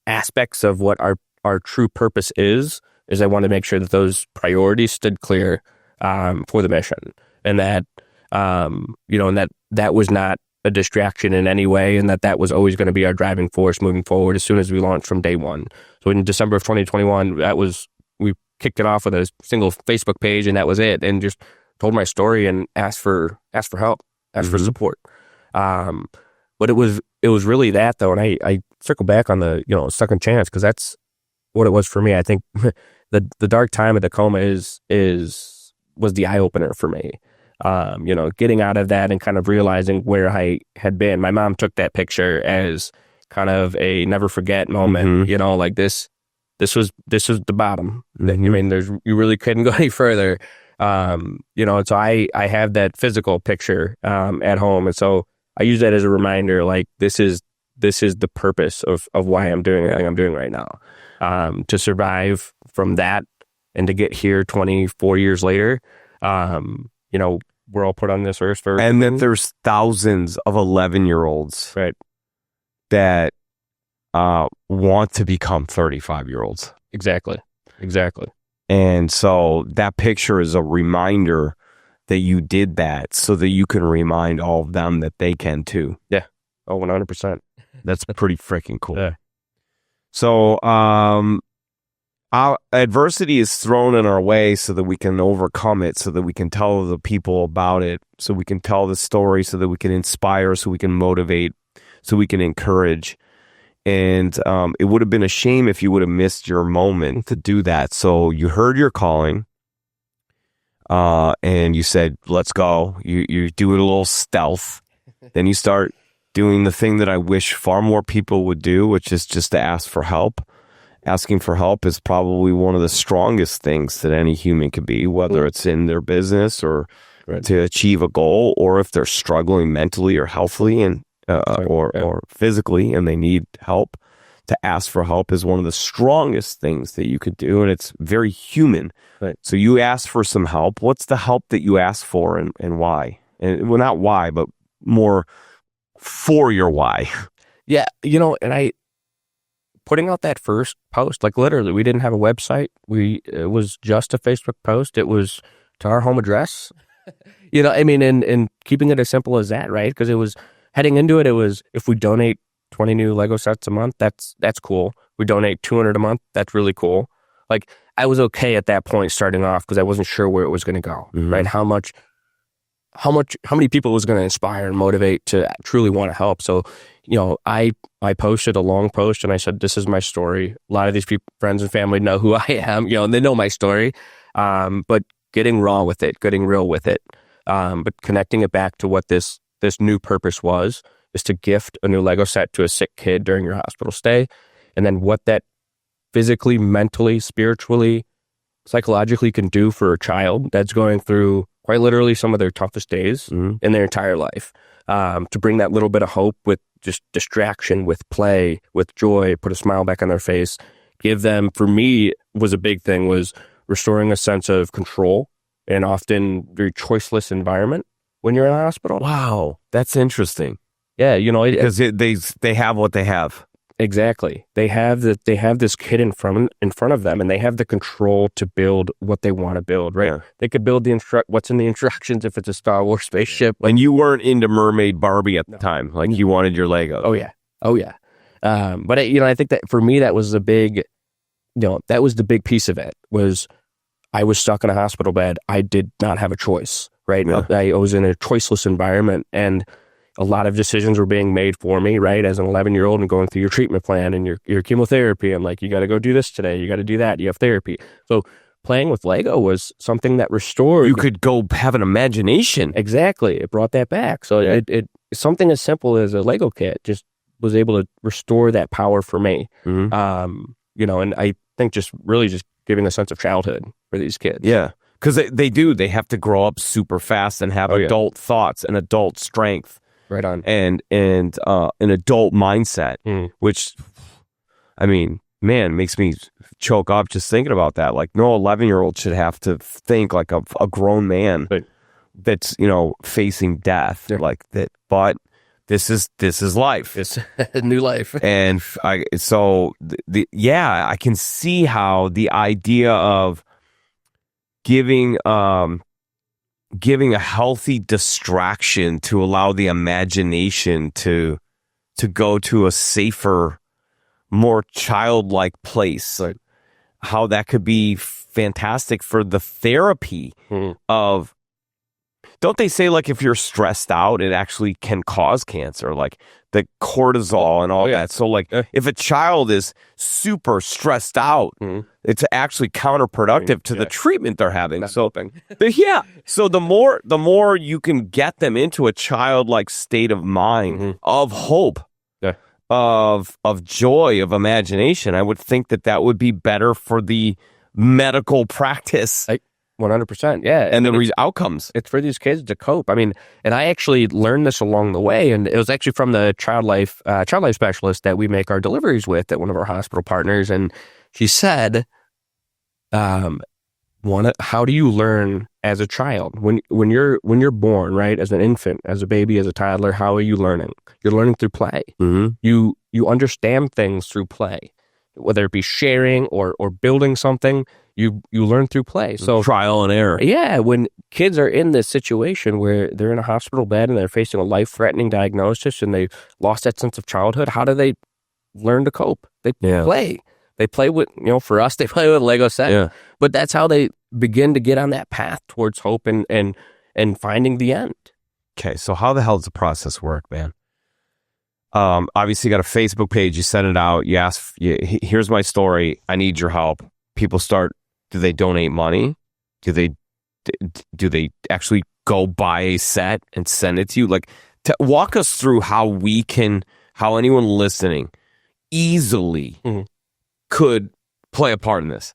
aspects of what our true purpose is I want to make sure that those priorities stood clear for the mission, and that and that was not a distraction in any way, and that was always going to be our driving force moving forward as soon as we launched from day one. So in December of 2021, we kicked it off with a single Facebook page, and that was it, and just told my story and asked for help, asked for support. But it was really that though. And I circle back on the, second chance, because that's what it was for me. I think the dark time at the Coma was the eye opener for me. Getting out of that and kind of realizing where I had been. My mom took that picture as kind of a never forget moment, this was the bottom. I mean, you really couldn't go any further. And so I have that physical picture, at home. And so I use that as a reminder, this is the purpose of why I'm doing everything I'm doing right now, to survive from that and to get here 24 years later. We're all put on this earth for... And then there's thousands of 11-year-olds that want to become 35-year-olds. Exactly. And so that picture is a reminder that you did that so that you can remind all of them that they can too. Yeah. Oh, 100%. That's pretty freaking cool. Yeah. So, Our adversity is thrown in our way so that we can overcome it, so that we can tell the people about it, so we can tell the story, so that we can inspire, so we can motivate, so we can encourage. And it would have been a shame if you would have missed your moment to do that. So you heard your calling, and you said, let's go. You do it a little stealth. Then you start doing the thing that I wish far more people would do, which is just to ask for help. Asking for help is probably one of the strongest things that any human can be, whether it's in their business or to achieve a goal, or if they're struggling mentally or healthily and or physically and they need help. To ask for help is one of the strongest things that you could do, and it's very human. Right. So you asked for some help. What's the help that you asked for, and why? And well, not why, but more for your why. Yeah, and putting out that first post, like literally, we didn't have a website. It was just a Facebook post. It was to our home address. And keeping it as simple as that, right? Because it was heading into it. It was, if we donate 20 new Lego sets a month, that's cool. We donate 200 a month. That's really cool. Like, I was okay at that point starting off because I wasn't sure where it was going to go, right? How many people it was going to inspire and motivate to truly want to help. So, I posted a long post and I said, this is my story. A lot of these people, friends and family know who I am, and they know my story. But getting raw with it, getting real with it, but connecting it back to what this new purpose was, is to gift a new Lego set to a sick kid during your hospital stay. And then what that physically, mentally, spiritually, psychologically can do for a child that's going through quite literally some of their toughest days in their entire life. To bring that little bit of hope with just distraction, with play, with joy, put a smile back on their face, give them, for me, was a big thing, was restoring a sense of control in an often very choiceless environment when you're in a hospital. Wow, that's interesting. Yeah, because they have what they have. Exactly. They have this kid in front of them, and they have the control to build what they want to build, right? Yeah. They could build what's in the instructions if it's a Star Wars spaceship. And you weren't into Mermaid Barbie at the time. Like, you wanted your Legos. Oh yeah. But I think that for me, that was the big piece of it. Was I was stuck in a hospital bed. I did not have a choice, right? Yeah. I was in a choiceless environment, and a lot of decisions were being made for me, right? As an 11-year-old and going through your treatment plan and your chemotherapy, and like, you got to go do this today. You got to do that. You have therapy. So playing with Lego was something that restored. You could go have an imagination. Exactly. It brought that back. So it something as simple as a Lego kit just was able to restore that power for me. And I think just giving a sense of childhood for these kids. Yeah. Because they have to grow up super fast and have adult thoughts and adult strength. Right on. And an adult mindset, which, I mean, man, makes me choke up just thinking about that. Like, no 11-year-old should have to think like a grown man that's, facing death like that. But this is life. It's a new life. And I can see how the idea of giving a healthy distraction to allow the imagination to go to a safer, more childlike place, how that could be fantastic for the therapy of, don't they say, like, if you're stressed out, it actually can cause cancer, like the cortisol and all that. So, like, if a child is super stressed out, it's actually counterproductive to the treatment they're having. So the more you can get them into a childlike state of mind, of hope, of joy, of imagination, I would think that would be better for the medical practice. 100%, yeah. And the outcomes. It's for these kids to cope. I mean, and I actually learned this along the way, and it was actually from the child life specialist that we make our deliveries with at one of our hospital partners, and she said, how do you learn as a child? When you're born, right, as an infant, as a baby, as a toddler, how are you learning? You're learning through play. You understand things through play, whether it be sharing or building something. You learn through play. So trial and error. Yeah, when kids are in this situation where they're in a hospital bed and they're facing a life-threatening diagnosis and they lost that sense of childhood, how do they learn to cope? They play. They play with, for us, they play with a Lego set. Yeah. But that's how they begin to get on that path towards hope and finding the end. Okay, so how the hell does the process work, man? Obviously, you got a Facebook page. You send it out. You ask, here's my story. I need your help. People start. Do they donate money? Do they actually go buy a set and send it to you? Like, walk us through how anyone listening easily could play a part in this.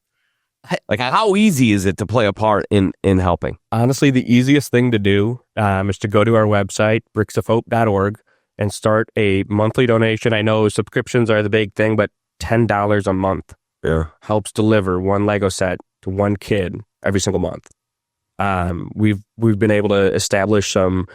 Like, how easy is it to play a part in helping? Honestly, the easiest thing to do is to go to our website, bricksofhope.org, and start a monthly donation. I know subscriptions are the big thing, but $10 a month helps deliver one Lego set to one kid every single month. We've been able to establish some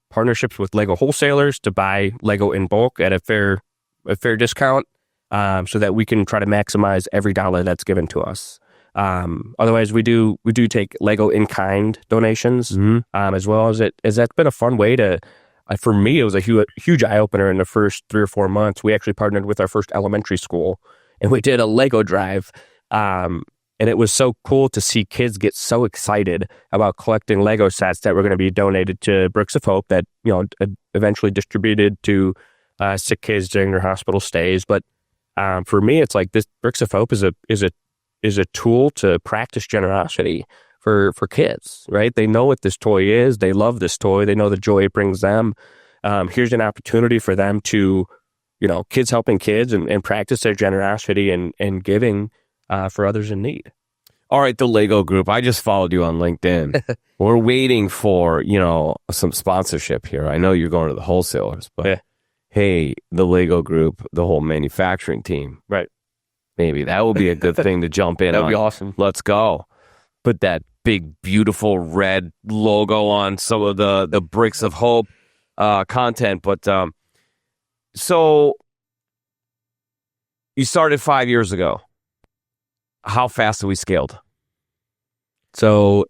partnerships with Lego wholesalers to buy Lego in bulk at a fair discount, so that we can try to maximize every dollar that's given to us. Otherwise, we do take Lego in kind donations, as well as that's been a fun way to. For me, it was a huge eye opener in the first 3 or 4 months. We actually partnered with our first elementary school, and we did a Lego drive. And it was so cool to see kids get so excited about collecting Lego sets that were going to be donated to Bricks of Hope that, eventually distributed to sick kids during their hospital stays. But for me, it's like this Bricks of Hope is a tool to practice generosity for kids, right? They know what this toy is. They love this toy. They know the joy it brings them. Here's an opportunity for them to, kids helping kids and practice their generosity and giving for others in need. All right, the Lego group. I just followed you on LinkedIn. We're waiting for, some sponsorship here. I know you're going to the wholesalers, but hey, the Lego group, the whole manufacturing team. Right. Maybe that would be a good thing to jump in on. That would be awesome. Let's go. Put that big, beautiful red logo on some of the Bricks of Hope content. But so you started 5 years ago. How fast have we scaled? So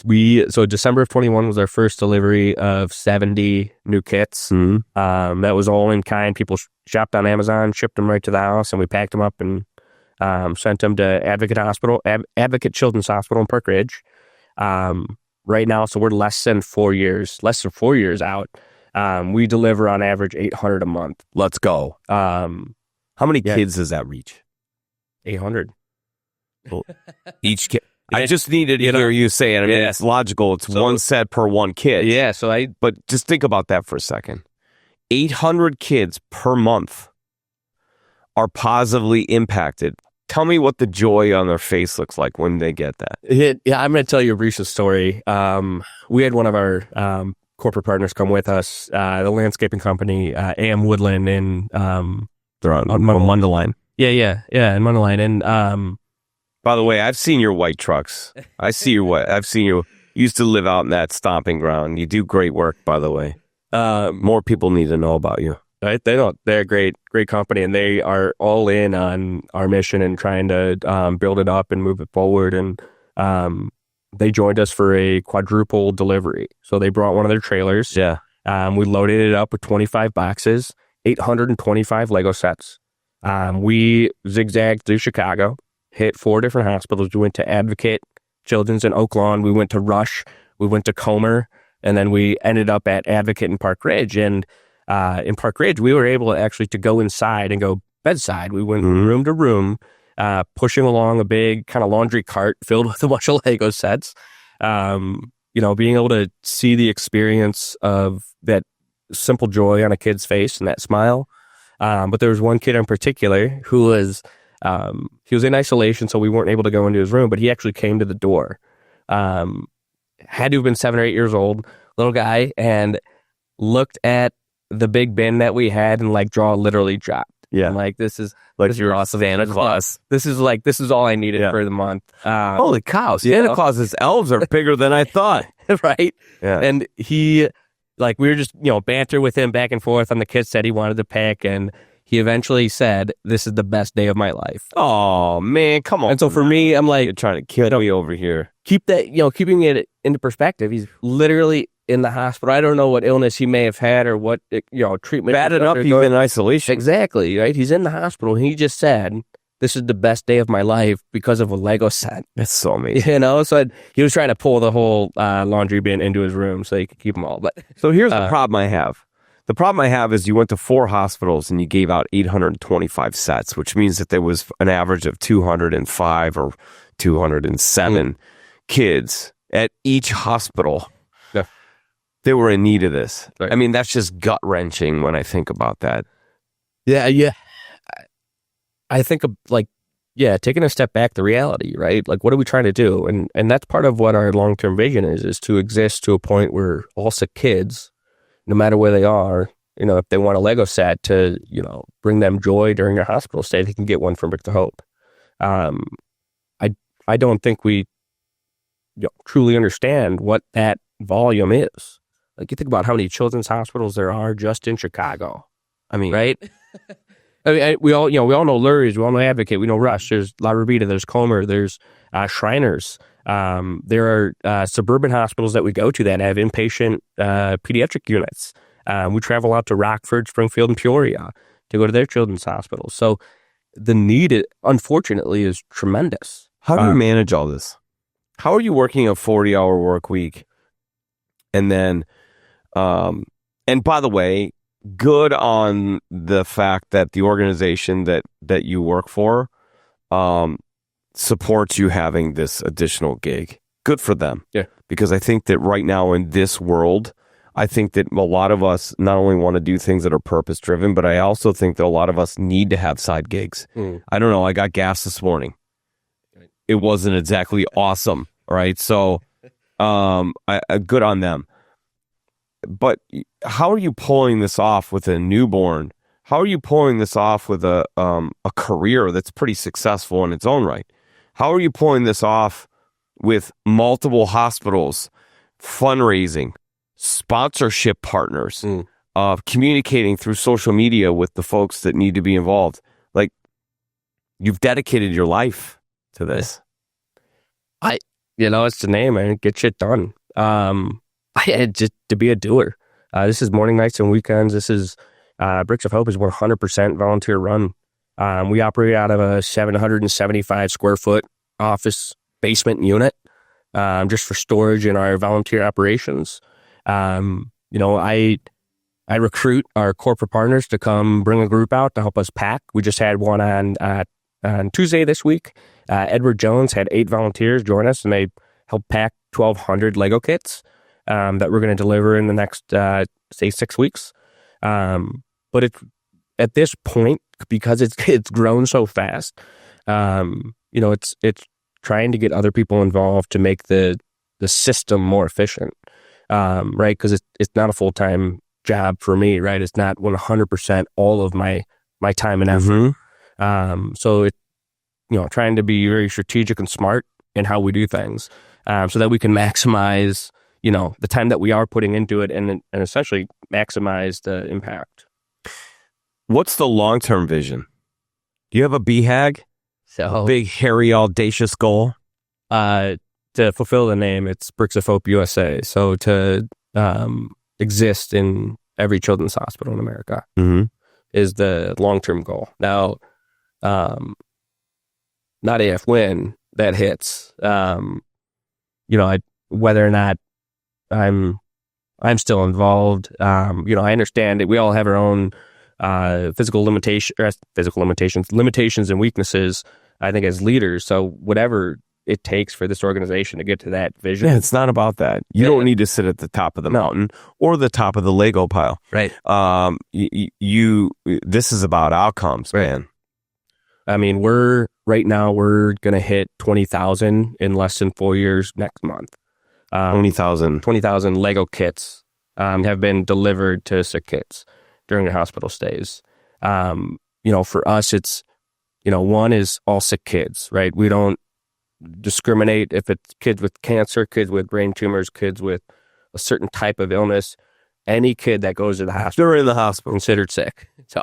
December of 21 was our first delivery of 70 new kits. That was all in kind. People shopped on Amazon, shipped them right to the house, and we packed them up and sent them to Advocate Children's Hospital in Park Ridge. Right now, so we're less than 4 years out. We deliver on average 800 a month. Let's go. How many kids does that reach? 800. Each kid. I just needed to hear you say it. I mean, it's logical. It's one set per one kid. Yeah. But just think about that for a second. 800 kids per month are positively impacted. Tell me what the joy on their face looks like when they get that. Yeah, I'm going to tell you a brief story. We had one of our corporate partners come with us, the landscaping company, AM Woodland in they're on Mundelein. Yeah, in Mundelein. And by the way, I've seen your white trucks. I've seen you used to live out in that stomping ground. You do great work, by the way. More people need to know about you. Right? They're a great company, and they are all in on our mission and trying to build it up and move it forward. And they joined us for a quadruple delivery. So they brought one of their trailers. Yeah. We loaded it up with 25 boxes, 825 Lego sets. We zigzagged through Chicago, hit 4 different hospitals. We went to Advocate Children's in Oak Lawn. We went to Rush. We went to Coma. And then we ended up at Advocate in Park Ridge. And in Park Ridge, we were able to go inside and go bedside. We went room to room, pushing along a big kind of laundry cart filled with a bunch of Lego sets. Being able to see the experience of that simple joy on a kid's face and that smile. But there was one kid in particular who was, he was in isolation, so we weren't able to go into his room, but he actually came to the door. Had to have been 7 or 8 years old, little guy, and looked at the big bin that we had and jaw literally dropped. Yeah. And this is you're awesome Santa Claus. This is all I needed for the month. Holy cow. Santa Claus's elves are bigger than I thought. Right? Yeah. And he, we were just, banter with him back and forth on the kit set he wanted to pick, and he eventually said, "This is the best day of my life." Oh, man, come on. And so for me, I'm you're trying to kill me over here. Keep that, keeping it into perspective. He's literally in the hospital. I don't know what illness he may have had or what, treatment. Bad enough he's in isolation. Exactly, right? He's in the hospital. He just said, this is the best day of my life because of a Lego set. That's so amazing. So he was trying to pull the whole laundry bin into his room so he could keep them all. But so here's the problem I have. The problem I have is you went to 4 hospitals and you gave out 825 sets, which means that there was an average of 205 or 207 kids at each hospital. Yeah. They were in need of this. Right. I mean, that's just gut-wrenching when I think about that. Yeah. I think of taking a step back, the reality, right? Like, what are we trying to do? And that's part of what our long-term vision is to exist to a point where all sick kids, no matter where they are, if they want a Lego set to, bring them joy during their hospital stay, they can get one from Bricks of Hope. I don't think we truly understand what that volume is. Like, you think about how many children's hospitals there are just in Chicago. I mean, right? I mean, we all know Lurie's, we all know Advocate, we know Rush, there's La Rabida, there's Coma, there's Shriners. There are suburban hospitals that we go to that have inpatient pediatric units. We travel out to Rockford, Springfield, and Peoria to go to their children's hospitals. So the need, unfortunately, is tremendous. How do you manage all this? How are you working a 40-hour work week? And then, and by the way, good on the fact that the organization that you work for supports you having this additional gig. Good for them. Yeah. Because I think that right now in this world, I think that a lot of us not only want to do things that are purpose-driven, but I also think that a lot of us need to have side gigs. I don't know. I got gas this morning. It wasn't exactly awesome, right? So good on them. But how are you pulling this off with a newborn? How are you pulling this off with a career that's pretty successful in its own right? How are you pulling this off with multiple hospitals, fundraising, sponsorship partners, communicating through social media with the folks that need to be involved? Like, you've dedicated your life to this. It's the name, man. Get shit done. I had just to be a doer. This is morning, nights, and weekends. This is Bricks of Hope is 100% volunteer run. We operate out of a 775 square foot office basement unit, just for storage in our volunteer operations. I recruit our corporate partners to come bring a group out to help us pack. We just had one on Tuesday this week. Edward Jones had 8 volunteers join us, and they helped pack 1,200 Lego kits that we're going to deliver in the next, 6 weeks. But at this point, because it's grown so fast, it's trying to get other people involved to make the system more efficient, right? Because it's not a full-time job for me, right? It's not 100% all of my time and effort. So it's, trying to be very strategic and smart in how we do things, so that we can maximize, the time that we are putting into it and essentially maximize the impact. What's the long-term vision? Do you have a BHAG? So big, hairy, audacious goal? To fulfill the name, it's Bricks of Hope USA. So to exist in every children's hospital in America is the long-term goal. Now, not if, when that hits. Whether or not I'm still involved. I understand that we all have our own limitations and weaknesses, I think, as leaders. So whatever it takes for this organization to get to that vision. Yeah, it's not about that. You don't need to sit at the top of the mountain or the top of the Lego pile. Right. This is about outcomes, man. I mean, we're going to hit 20,000 in less than 4 years next month. 20,000 Lego kits have been delivered to sick kids during their hospital stays. For us, it's, one is all sick kids, right? We don't discriminate if it's kids with cancer, kids with brain tumors, kids with a certain type of illness. Any kid that goes to the hospital, they're in the hospital, considered sick. So,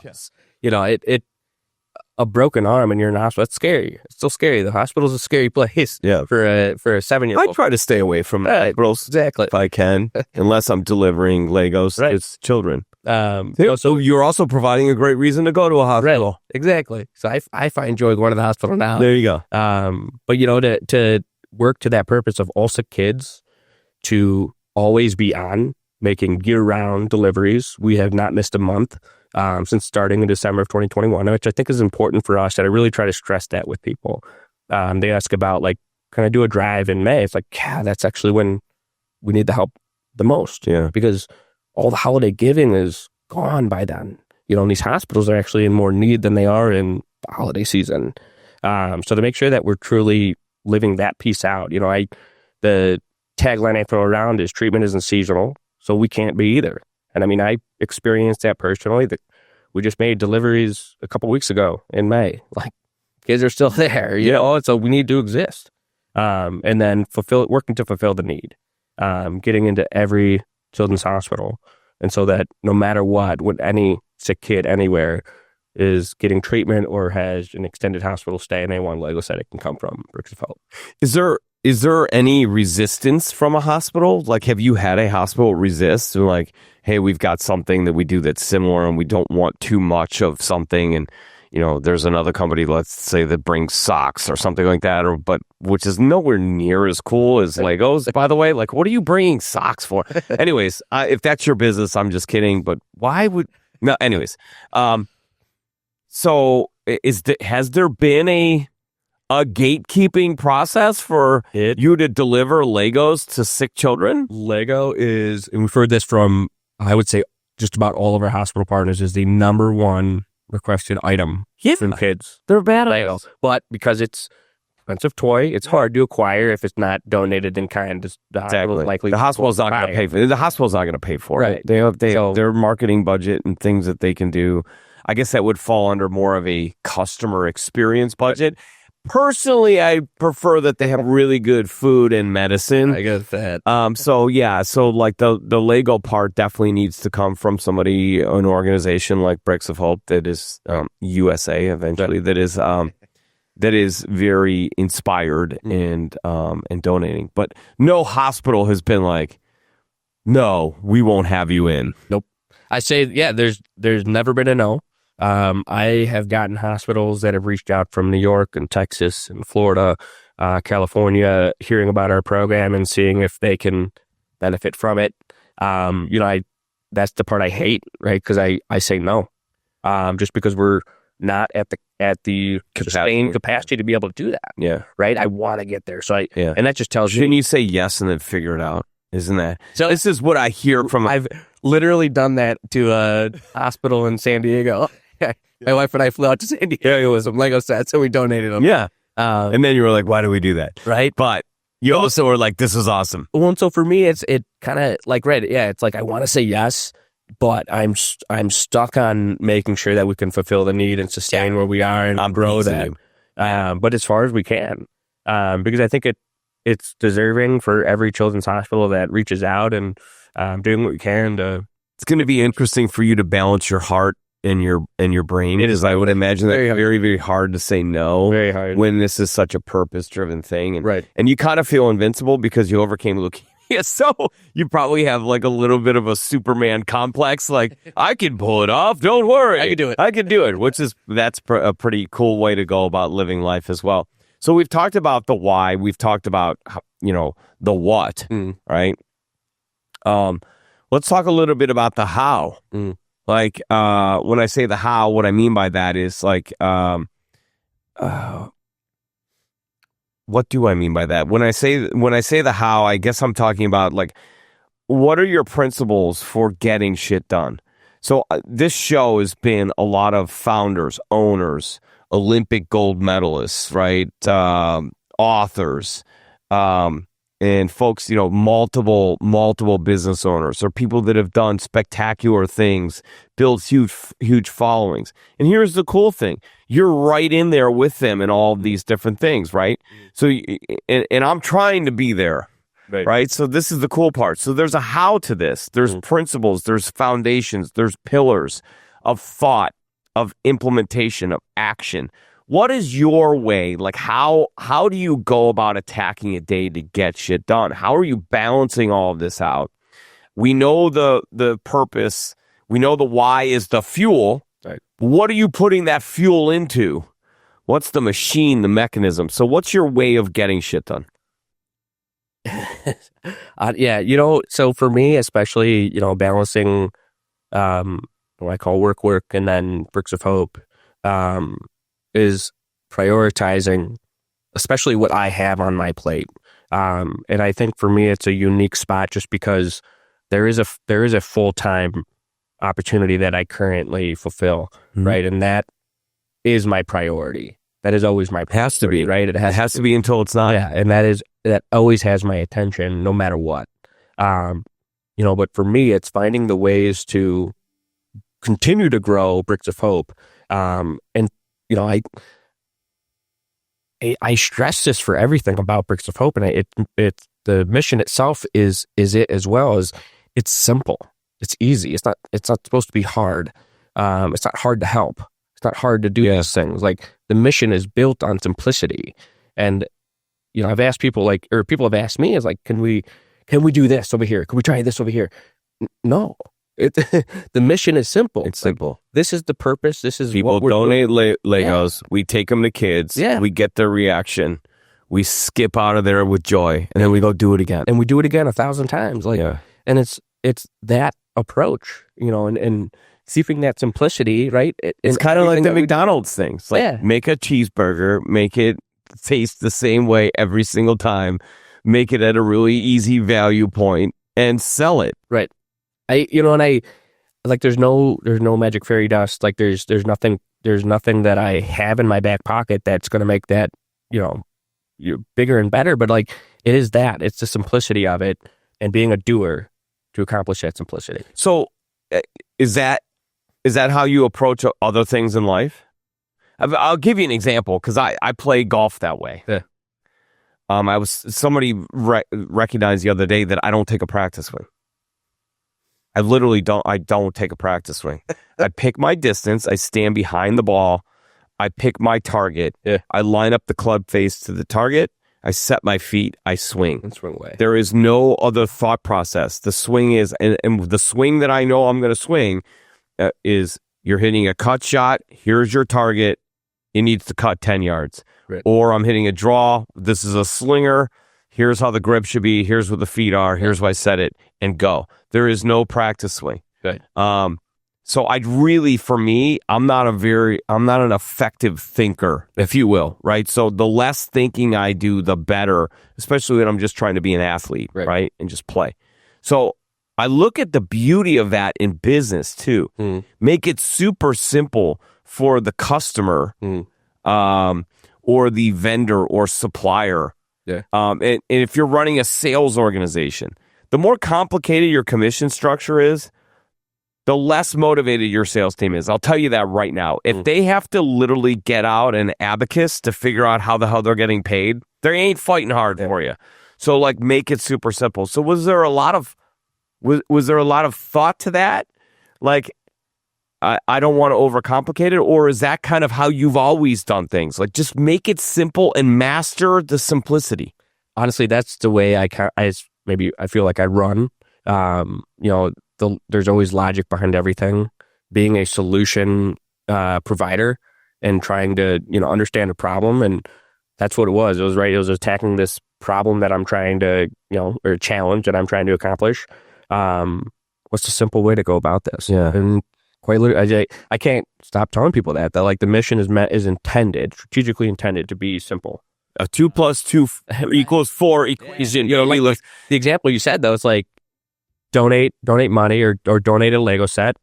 a broken arm and you're in the hospital, it's scary. It's still scary. The hospital's a scary place for a 7-year-old. I try to stay away from Right. hospitals Exactly. if I can, unless I'm delivering Legos to its children. So you're also providing a great reason to go to a hospital. Right. Exactly. So I find joy going to the hospital now. There you go. But, to work to that purpose of all sick kids to always be on making year-round deliveries. We have not missed a month since starting in December of 2021, which I think is important for us. And I really try to stress that with people. They ask about, like, can I do a drive in May? It's like, yeah, that's actually when we need the help the most. Yeah. Because all the holiday giving is gone by then. And these hospitals are actually in more need than they are in the holiday season. So to make sure that we're truly living that piece out, the tagline I throw around is treatment isn't seasonal, so we can't be either. And I mean, I experienced that personally. That we just made deliveries a couple weeks ago in May. Like, kids are still there, so we need to exist. And then working to fulfill the need, getting into every children's hospital. And so that no matter what, when any sick kid anywhere is getting treatment or has an extended hospital stay and they want a Lego set, it can come from Purposeful. Is there any resistance from a hospital? Like, have you had a hospital resist? Or like, hey, we've got something that we do that's similar and we don't want too much of something. And, there's another company, let's say, that brings socks or something like that, but which is nowhere near as cool as Legos, by the way. Like, what are you bringing socks for? Anyways, if that's your business, I'm just kidding. But why would... No, anyways. So has there been a gatekeeping process for you to deliver Legos to sick children? Lego is, and we've heard this from, I would say, just about all of our hospital partners, is the number one requested item from kids. They're bad Lego. But because it's an expensive toy, it's hard to acquire if it's not donated in kind. Exactly. The hospital's not going to pay for it. The hospital's not going to pay for it. Right. They have their marketing budget and things that they can do. I guess that would fall under more of a customer experience budget. Personally, I prefer that they have really good food and medicine. I get that. So like the Lego part definitely needs to come from somebody, an organization like Bricks of Hope that is USA eventually, that is very inspired and donating. But no hospital has been like, no, we won't have you in. Nope. I say, there's never been a no. I have gotten hospitals that have reached out from New York and Texas and Florida, California, hearing about our program and seeing if they can benefit from it. That's the part I hate, right? Because I say no, just because we're not at the sustained capacity to be able to do that. Yeah. Right. I want to get there. So and that just tells you. Shouldn't you say yes and then figure it out? Isn't that? So this is what I hear from. I've literally done that to a hospital in San Diego. My wife and I flew out to San Diego with some Lego sets, so we donated them. Yeah. And then you were like, why do we do that? Right. But you also were like, this is awesome. Well, and so for me, it kind of like, it's like I want to say yes, but I'm stuck on making sure that we can fulfill the need and sustain where we are and grow that. But as far as we can, because I think it's deserving for every children's hospital that reaches out and doing what we can to. It's going to be interesting for you to balance your heart and your brain. It is. I would imagine that very, very hard to say no. Very hard when this is such a purpose-driven thing, and you kind of feel invincible because you overcame leukemia. So you probably have like a little bit of a Superman complex. Like, I can pull it off. Don't worry, I can do it. I can do it. That's a pretty cool way to go about living life as well. So we've talked about the why. We've talked about the what. Right. Let's talk a little bit about the how. Like, when I say the how, what I mean by that is like, what do I mean by that? When I say the how, I guess I'm talking about like, what are your principles for getting shit done? So this show has been a lot of founders, owners, Olympic gold medalists, right? Authors, and folks, multiple business owners or people that have done spectacular things, built huge followings. And here's the cool thing. You're right in there with them in all of these different things, right? So, and I'm trying to be there, right? So this is the cool part. So there's a how to this. There's principles, there's foundations, there's pillars of thought, of implementation, of action. What is your way? Like how do you go about attacking a day to get shit done? How are you balancing all of this out? We know the purpose. We know the why is the fuel. Right. What are you putting that fuel into? What's the machine, the mechanism? So what's your way of getting shit done? Yeah, so for me, especially, balancing what I call work, and then bricks of hope, is prioritizing, especially what I have on my plate. And I think for me, it's a unique spot just because there is a full-time opportunity that I currently fulfill, right? And that is my priority. That is always my priority. Has to be, right? It has to be until it's not. Yeah, and that always has my attention, no matter what. But for me, it's finding the ways to continue to grow Bricks of Hope. And I stress this for everything about Bricks of Hope, and it's the mission itself is it as well as it's simple, it's easy, it's not supposed to be hard. It's not hard to help. It's not hard to do these things. Like the mission is built on simplicity, and I've asked people people have asked me, is like, can we do this over here? Can we try this over here? No. The mission is simple. It's simple. This is the purpose. This is people what we're donate Legos. Yeah. We take them to kids. Yeah. We get their reaction. We skip out of there with joy, and then we go do it again. And we do it again 1,000 times. And it's that approach, and keeping that simplicity, right? It's kind of like the McDonald's things. Like, make a cheeseburger, make it taste the same way every single time, make it at a really easy value point, and sell it. Right. There's no magic fairy dust. Like there's nothing that I have in my back pocket that's going to make that, bigger and better. But like, it is that, it's the simplicity of it and being a doer to accomplish that simplicity. So is that how you approach other things in life? I'll give you an example, because I play golf that way. Yeah. Somebody recognized the other day that I don't take a practice swing. I literally don't take a practice swing. I pick my distance. I stand behind the ball. I pick my target. Yeah. I line up the club face to the target. I set my feet. I swing. And swing away. There is no other thought process. The swing is, and the swing that I know I'm going to swing is, you're hitting a cut shot. Here's your target. It needs to cut 10 yards. Right. Or I'm hitting a draw. This is a slinger. Here's how the grip should be. Here's where the feet are. Here's where I set it, and go. There is no practice swing. Good. So for me, I'm not an effective thinker, if you will, right? So the less thinking I do, the better, especially when I'm just trying to be an athlete, right? And just play. So I look at the beauty of that in business too. Make it super simple for the customer, or the vendor or supplier. Yeah. And if you're running a sales organization, the more complicated your commission structure is, the less motivated your sales team is. I'll tell you that right now. If they have to literally get out an abacus to figure out how the hell they're getting paid, they ain't fighting hard for you. So make it super simple. So was there a lot of thought to that? Like, I don't want to overcomplicate it, or is that kind of how you've always done things? Like, just make it simple and master the simplicity. Honestly, that's the way I feel like I run. There's always logic behind everything. Being a solution provider and trying to understand a problem, and that's what it was. It was right. It was attacking this problem that I'm trying to or challenge that I'm trying to accomplish. What's the simple way to go about this? Yeah. And quite literally, I can't stop telling people that like the mission is intended, strategically intended to be simple. A 2 + 2 = 4 equation. The example you said though, it's like donate money or donate a Lego set.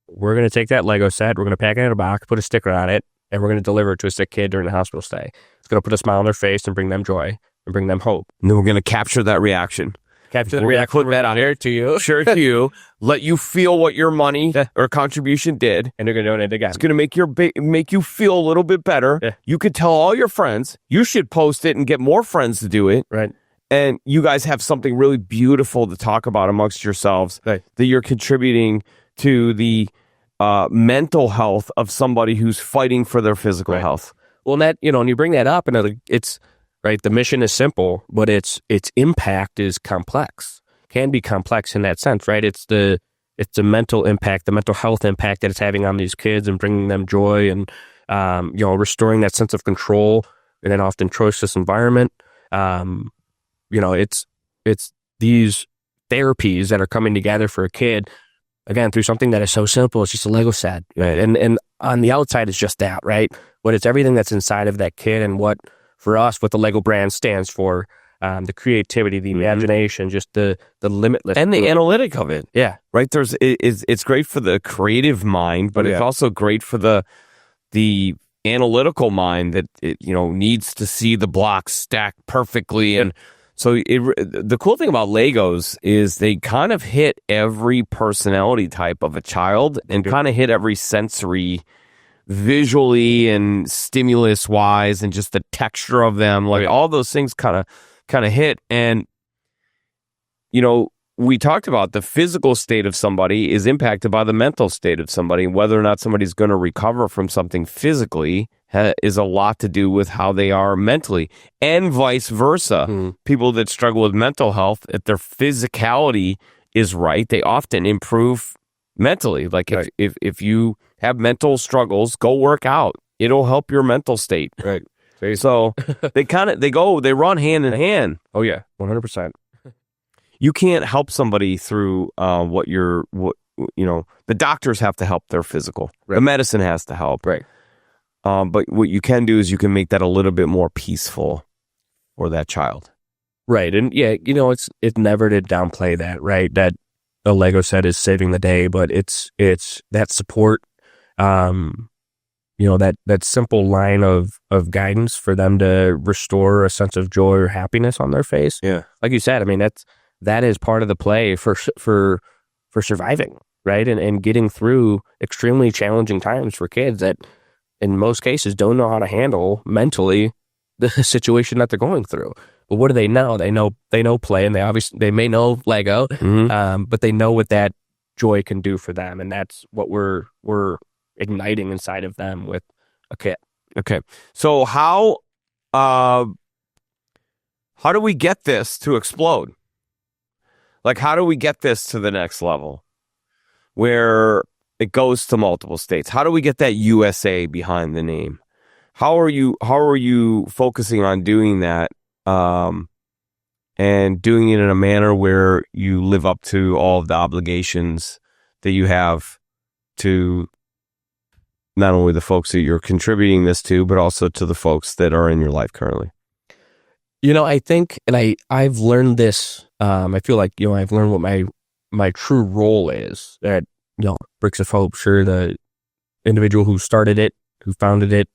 We're going to take that Lego set, we're going to pack it in a box, put a sticker on it, and we're going to deliver it to a sick kid during the hospital stay. It's going to put a smile on their face and bring them joy and bring them hope. And then we're going to capture that reaction. Put that on here to you. Sure to you. Let you feel what your money or contribution did. And they're going to donate again. It's going to make you feel a little bit better. Yeah. You could tell all your friends. You should post it and get more friends to do it. Right. And you guys have something really beautiful to talk about amongst yourselves, right, that you're contributing to the mental health of somebody who's fighting for their physical health. Well, and and you bring that up, and it's right. The mission is simple, but its impact is complex. Can be complex in that sense, right? It's the mental impact, the mental health impact that it's having on these kids, and bringing them joy, and restoring that sense of control in an often choiceless environment. It's these therapies that are coming together for a kid, again, through something that is so simple. It's just a Lego set, right? And on the outside is just that, right? But it's everything that's inside of that kid, and what the Lego brand stands for. The creativity, the imagination, just the limitless, and the analytic of it. Yeah, right. It's great for the creative mind, but it's also great for the analytical mind that needs to see the blocks stacked perfectly. And so the cool thing about Legos is they kind of hit every personality type of a child, and kind of hit every sensory, visually and stimulus wise, and just the texture of them, like all those things kind of hit. And we talked about the physical state of somebody is impacted by the mental state of somebody. Whether or not somebody's going to recover from something physically is a lot to do with how they are mentally, and vice versa. People that struggle with mental health, if their physicality is right, they often improve mentally. Like if you have mental struggles, go work out. It'll help your mental state. Right. So they run hand in hand. Oh yeah, 100%. You can't help somebody through the doctors have to help their physical. Right. The medicine has to help. Right. But what you can do is you can make that a little bit more peaceful for that child. Right. And it's never to downplay that, right? That a Lego set is saving the day, but it's that support, that simple line of guidance for them to restore a sense of joy or happiness on their face. Yeah. Like you said, I mean, that is part of the play for surviving, right? And getting through extremely challenging times for kids that in most cases don't know how to handle mentally the situation that they're going through. But what do they know? They know play, and they may know Lego, but they know what that joy can do for them, and that's what we're igniting inside of them with a kit. Okay. So how do we get this to explode? Like, how do we get this to the next level where it goes to multiple states? How do we get that USA behind the name? How are you focusing on doing that, and doing it in a manner where you live up to all of the obligations that you have to not only the folks that you're contributing this to, but also to the folks that are in your life currently? I think, and I've learned this. I feel like I've learned what my true role is. That Bricks of Hope, sure, the individual who started it, who founded it,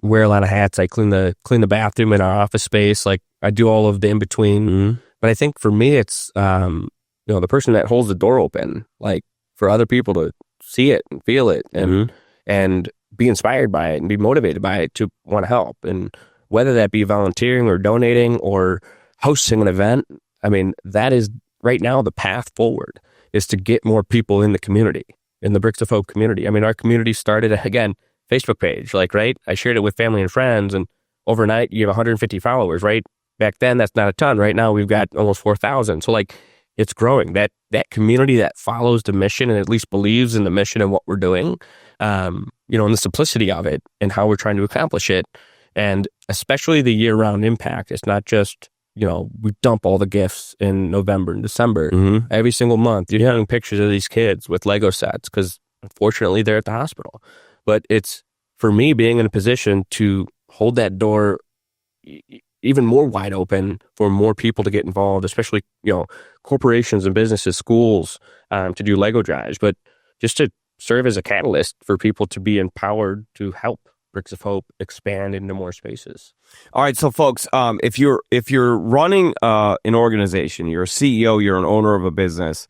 wear a lot of hats. I clean the bathroom in our office space. Like, I do all of the in between. But I think for me, it's the person that holds the door open, like for other people to see it and feel it, and be inspired by it and be motivated by it to want to help. And whether that be volunteering or donating or hosting an event, I mean, that is right now the path forward, is to get more people in the community, in the Bricks of Hope community. I mean, our community started, again, Facebook page, right? I shared it with family and friends, and overnight you have 150 followers, right? Back then, that's not a ton. Right now, we've got almost 4,000. So it's growing. That community that follows the mission and at least believes in the mission and what we're doing, and the simplicity of it and how we're trying to accomplish it. And especially the year-round impact. It's not just, we dump all the gifts in November and December. Every single month, you're getting pictures of these kids with Lego sets because, unfortunately, they're at the hospital. But it's, for me, being in a position to hold that door even more wide open for more people to get involved, especially, corporations and businesses, schools, to do Lego drives, but just to serve as a catalyst for people to be empowered to help Bricks of Hope expand into more spaces. All right, so folks, if you're running an organization, you're a CEO, you're an owner of a business,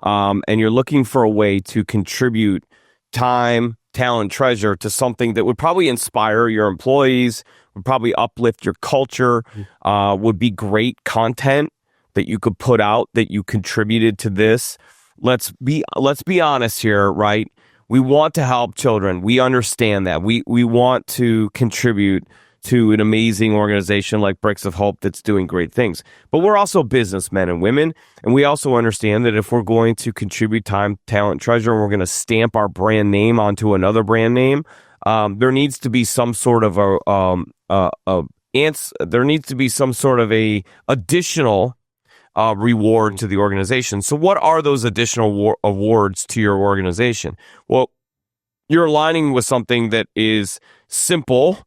and you're looking for a way to contribute time, talent, treasure to something that would probably inspire your employees, would probably uplift your culture, would be great content that you could put out that you contributed to this. Let's be honest here, right? We want to help children. We understand that. We want to contribute to an amazing organization like Bricks of Hope that's doing great things. But we're also businessmen and women, and we also understand that if we're going to contribute time, talent, treasure, and we're going to stamp our brand name onto another brand name, there needs to be some sort of there needs to be some sort of a additional reward to the organization. So what are those additional awards to your organization? Well, you're aligning with something that is simple,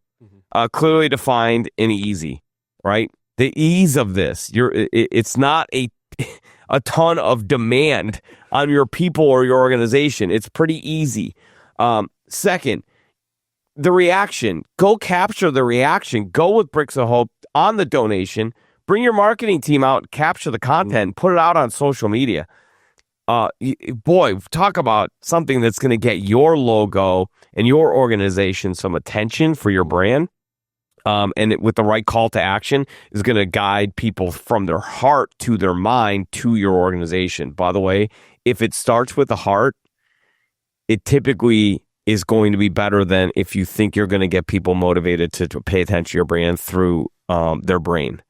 clearly defined, and easy, right? The ease of this, it's not a ton of demand on your people or your organization. It's pretty easy. Second, the reaction. Go capture the reaction. Go with Bricks of Hope on the donation. Bring your marketing team out, capture the content, put it out on social media. Boy, talk about something that's going to get your logo and your organization some attention for your brand. And with the right call to action is going to guide people from their heart to their mind to your organization. By the way, if it starts with the heart, it typically is going to be better than if you think you're going to get people motivated to pay attention to your brand through their brain,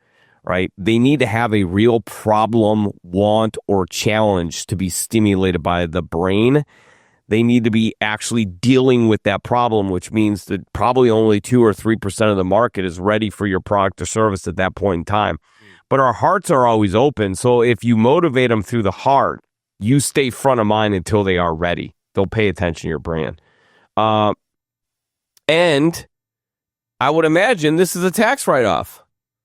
right? They need to have a real problem, want, or challenge to be stimulated by the brain. They need to be actually dealing with that problem, which means that probably only 2 or 3% of the market is ready for your product or service at that point in time. But our hearts are always open. So if you motivate them through the heart, you stay front of mind until they are ready. They'll pay attention to your brand. And I would imagine this is a tax write-off.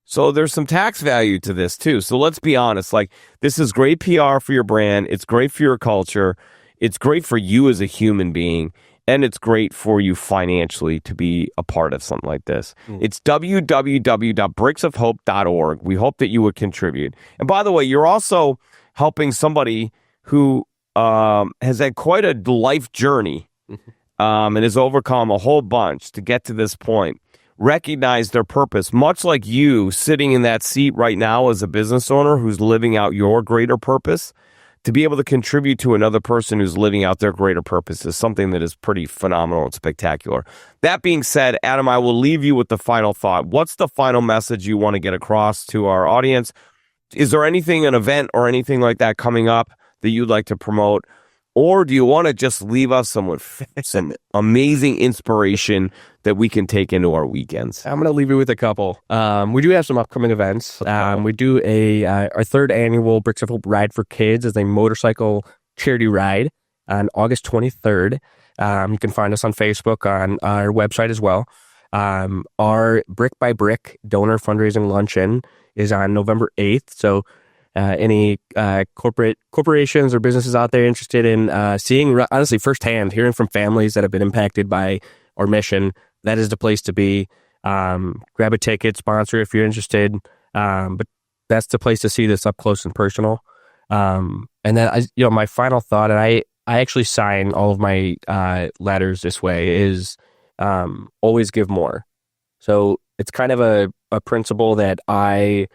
So there's some tax value to this too. So let's be honest, like this is great PR for your brand. It's great for your culture. It's great for you as a human being. And it's great for you financially to be a part of something like this. It's www.bricksofhope.org. We hope that you would contribute. And by the way, you're also helping somebody who has had quite a life journey and has overcome a whole bunch to get to this point. Recognize their purpose, much like you sitting in that seat right now as a business owner who's living out your greater purpose. To be able to contribute to another person who's living out their greater purpose is something that is pretty phenomenal and spectacular. That being said, Adam, I will leave you with the final thought. What's the final message you want to get across to our audience? Is there anything, an event or anything like that coming up that you'd like to promote? Or do you want to just leave us with some amazing inspiration that we can take into our weekends? I'm going to leave you with a couple. We do have some upcoming events. We do our third annual Bricks of Hope Ride for Kids as a motorcycle charity ride on August 23rd. You can find us on Facebook, on our website as well. Our Brick by Brick donor fundraising luncheon is on November 8th. So any corporations or businesses out there interested in seeing, honestly, firsthand, hearing from families that have been impacted by our mission, that is the place to be. Grab a ticket, sponsor if you're interested. But that's the place to see this up close and personal. And then, my final thought, and I actually sign all of my letters this way, is always give more. So it's kind of a principle that I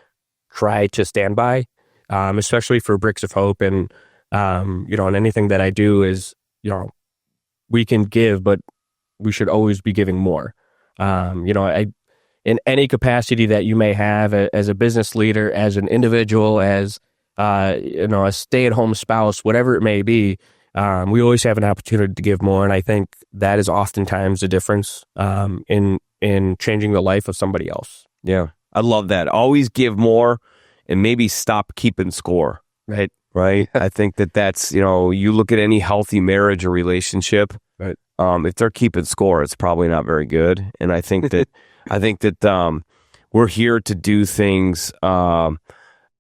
try to stand by. Especially for Bricks of Hope, and and anything that I do is, we can give, but we should always be giving more. In any capacity that you may have as a business leader, as an individual, as a stay-at-home spouse, whatever it may be, we always have an opportunity to give more, and I think that is oftentimes the difference in changing the life of somebody else. Yeah, I love that. Always give more. And maybe stop keeping score. Right. I think that's, you look at any healthy marriage or relationship, right. If they're keeping score, it's probably not very good. And I think that, we're here to do things, out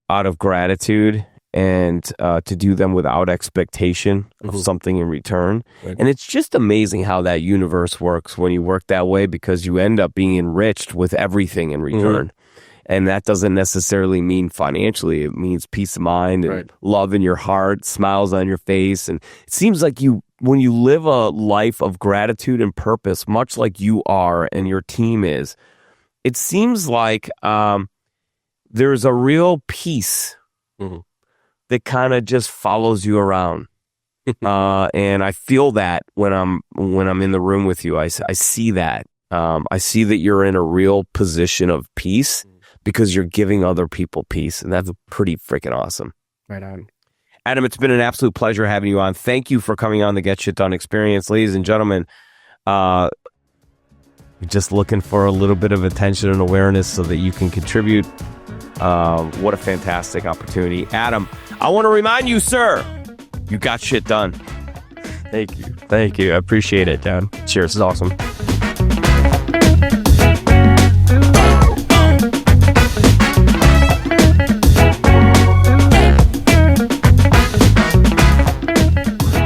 of gratitude and, to do them without expectation of something in return. Right. And it's just amazing how that universe works when you work that way, because you end up being enriched with everything in return. And that doesn't necessarily mean financially. It means peace of mind and love in your heart, smiles on your face. And it seems like when you live a life of gratitude and purpose, much like you are and your team is, it seems like there's a real peace that kind of just follows you around. And I feel that when I'm in the room with you. I see that. I see that you're in a real position of peace because you're giving other people peace, and that's pretty freaking awesome. Right on. Adam, it's been an absolute pleasure having you on. Thank you for coming on the Get Shit Done experience. Ladies and gentlemen, you're just looking for a little bit of attention and awareness so that you can contribute. What a fantastic opportunity. Adam, I want to remind you, sir, you got shit done. Thank you. Thank you. I appreciate it, John. Cheers. This is awesome.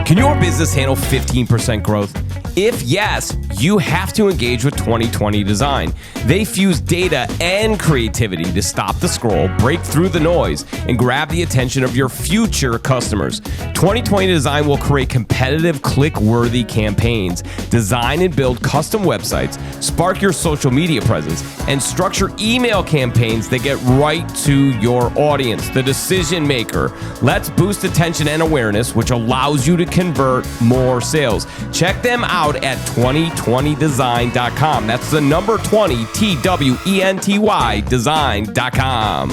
Can your business handle 15% growth? If yes, you have to engage with 2020 Design. They fuse data and creativity to stop the scroll, break through the noise, and grab the attention of your future customers. 2020 Design will create competitive, click-worthy campaigns, design and build custom websites, spark your social media presence, and structure email campaigns that get right to your audience, the decision maker. Let's boost attention and awareness, which allows you to convert more sales. Check them out at 2020design.com. That's the number 20, TWENTY design.com.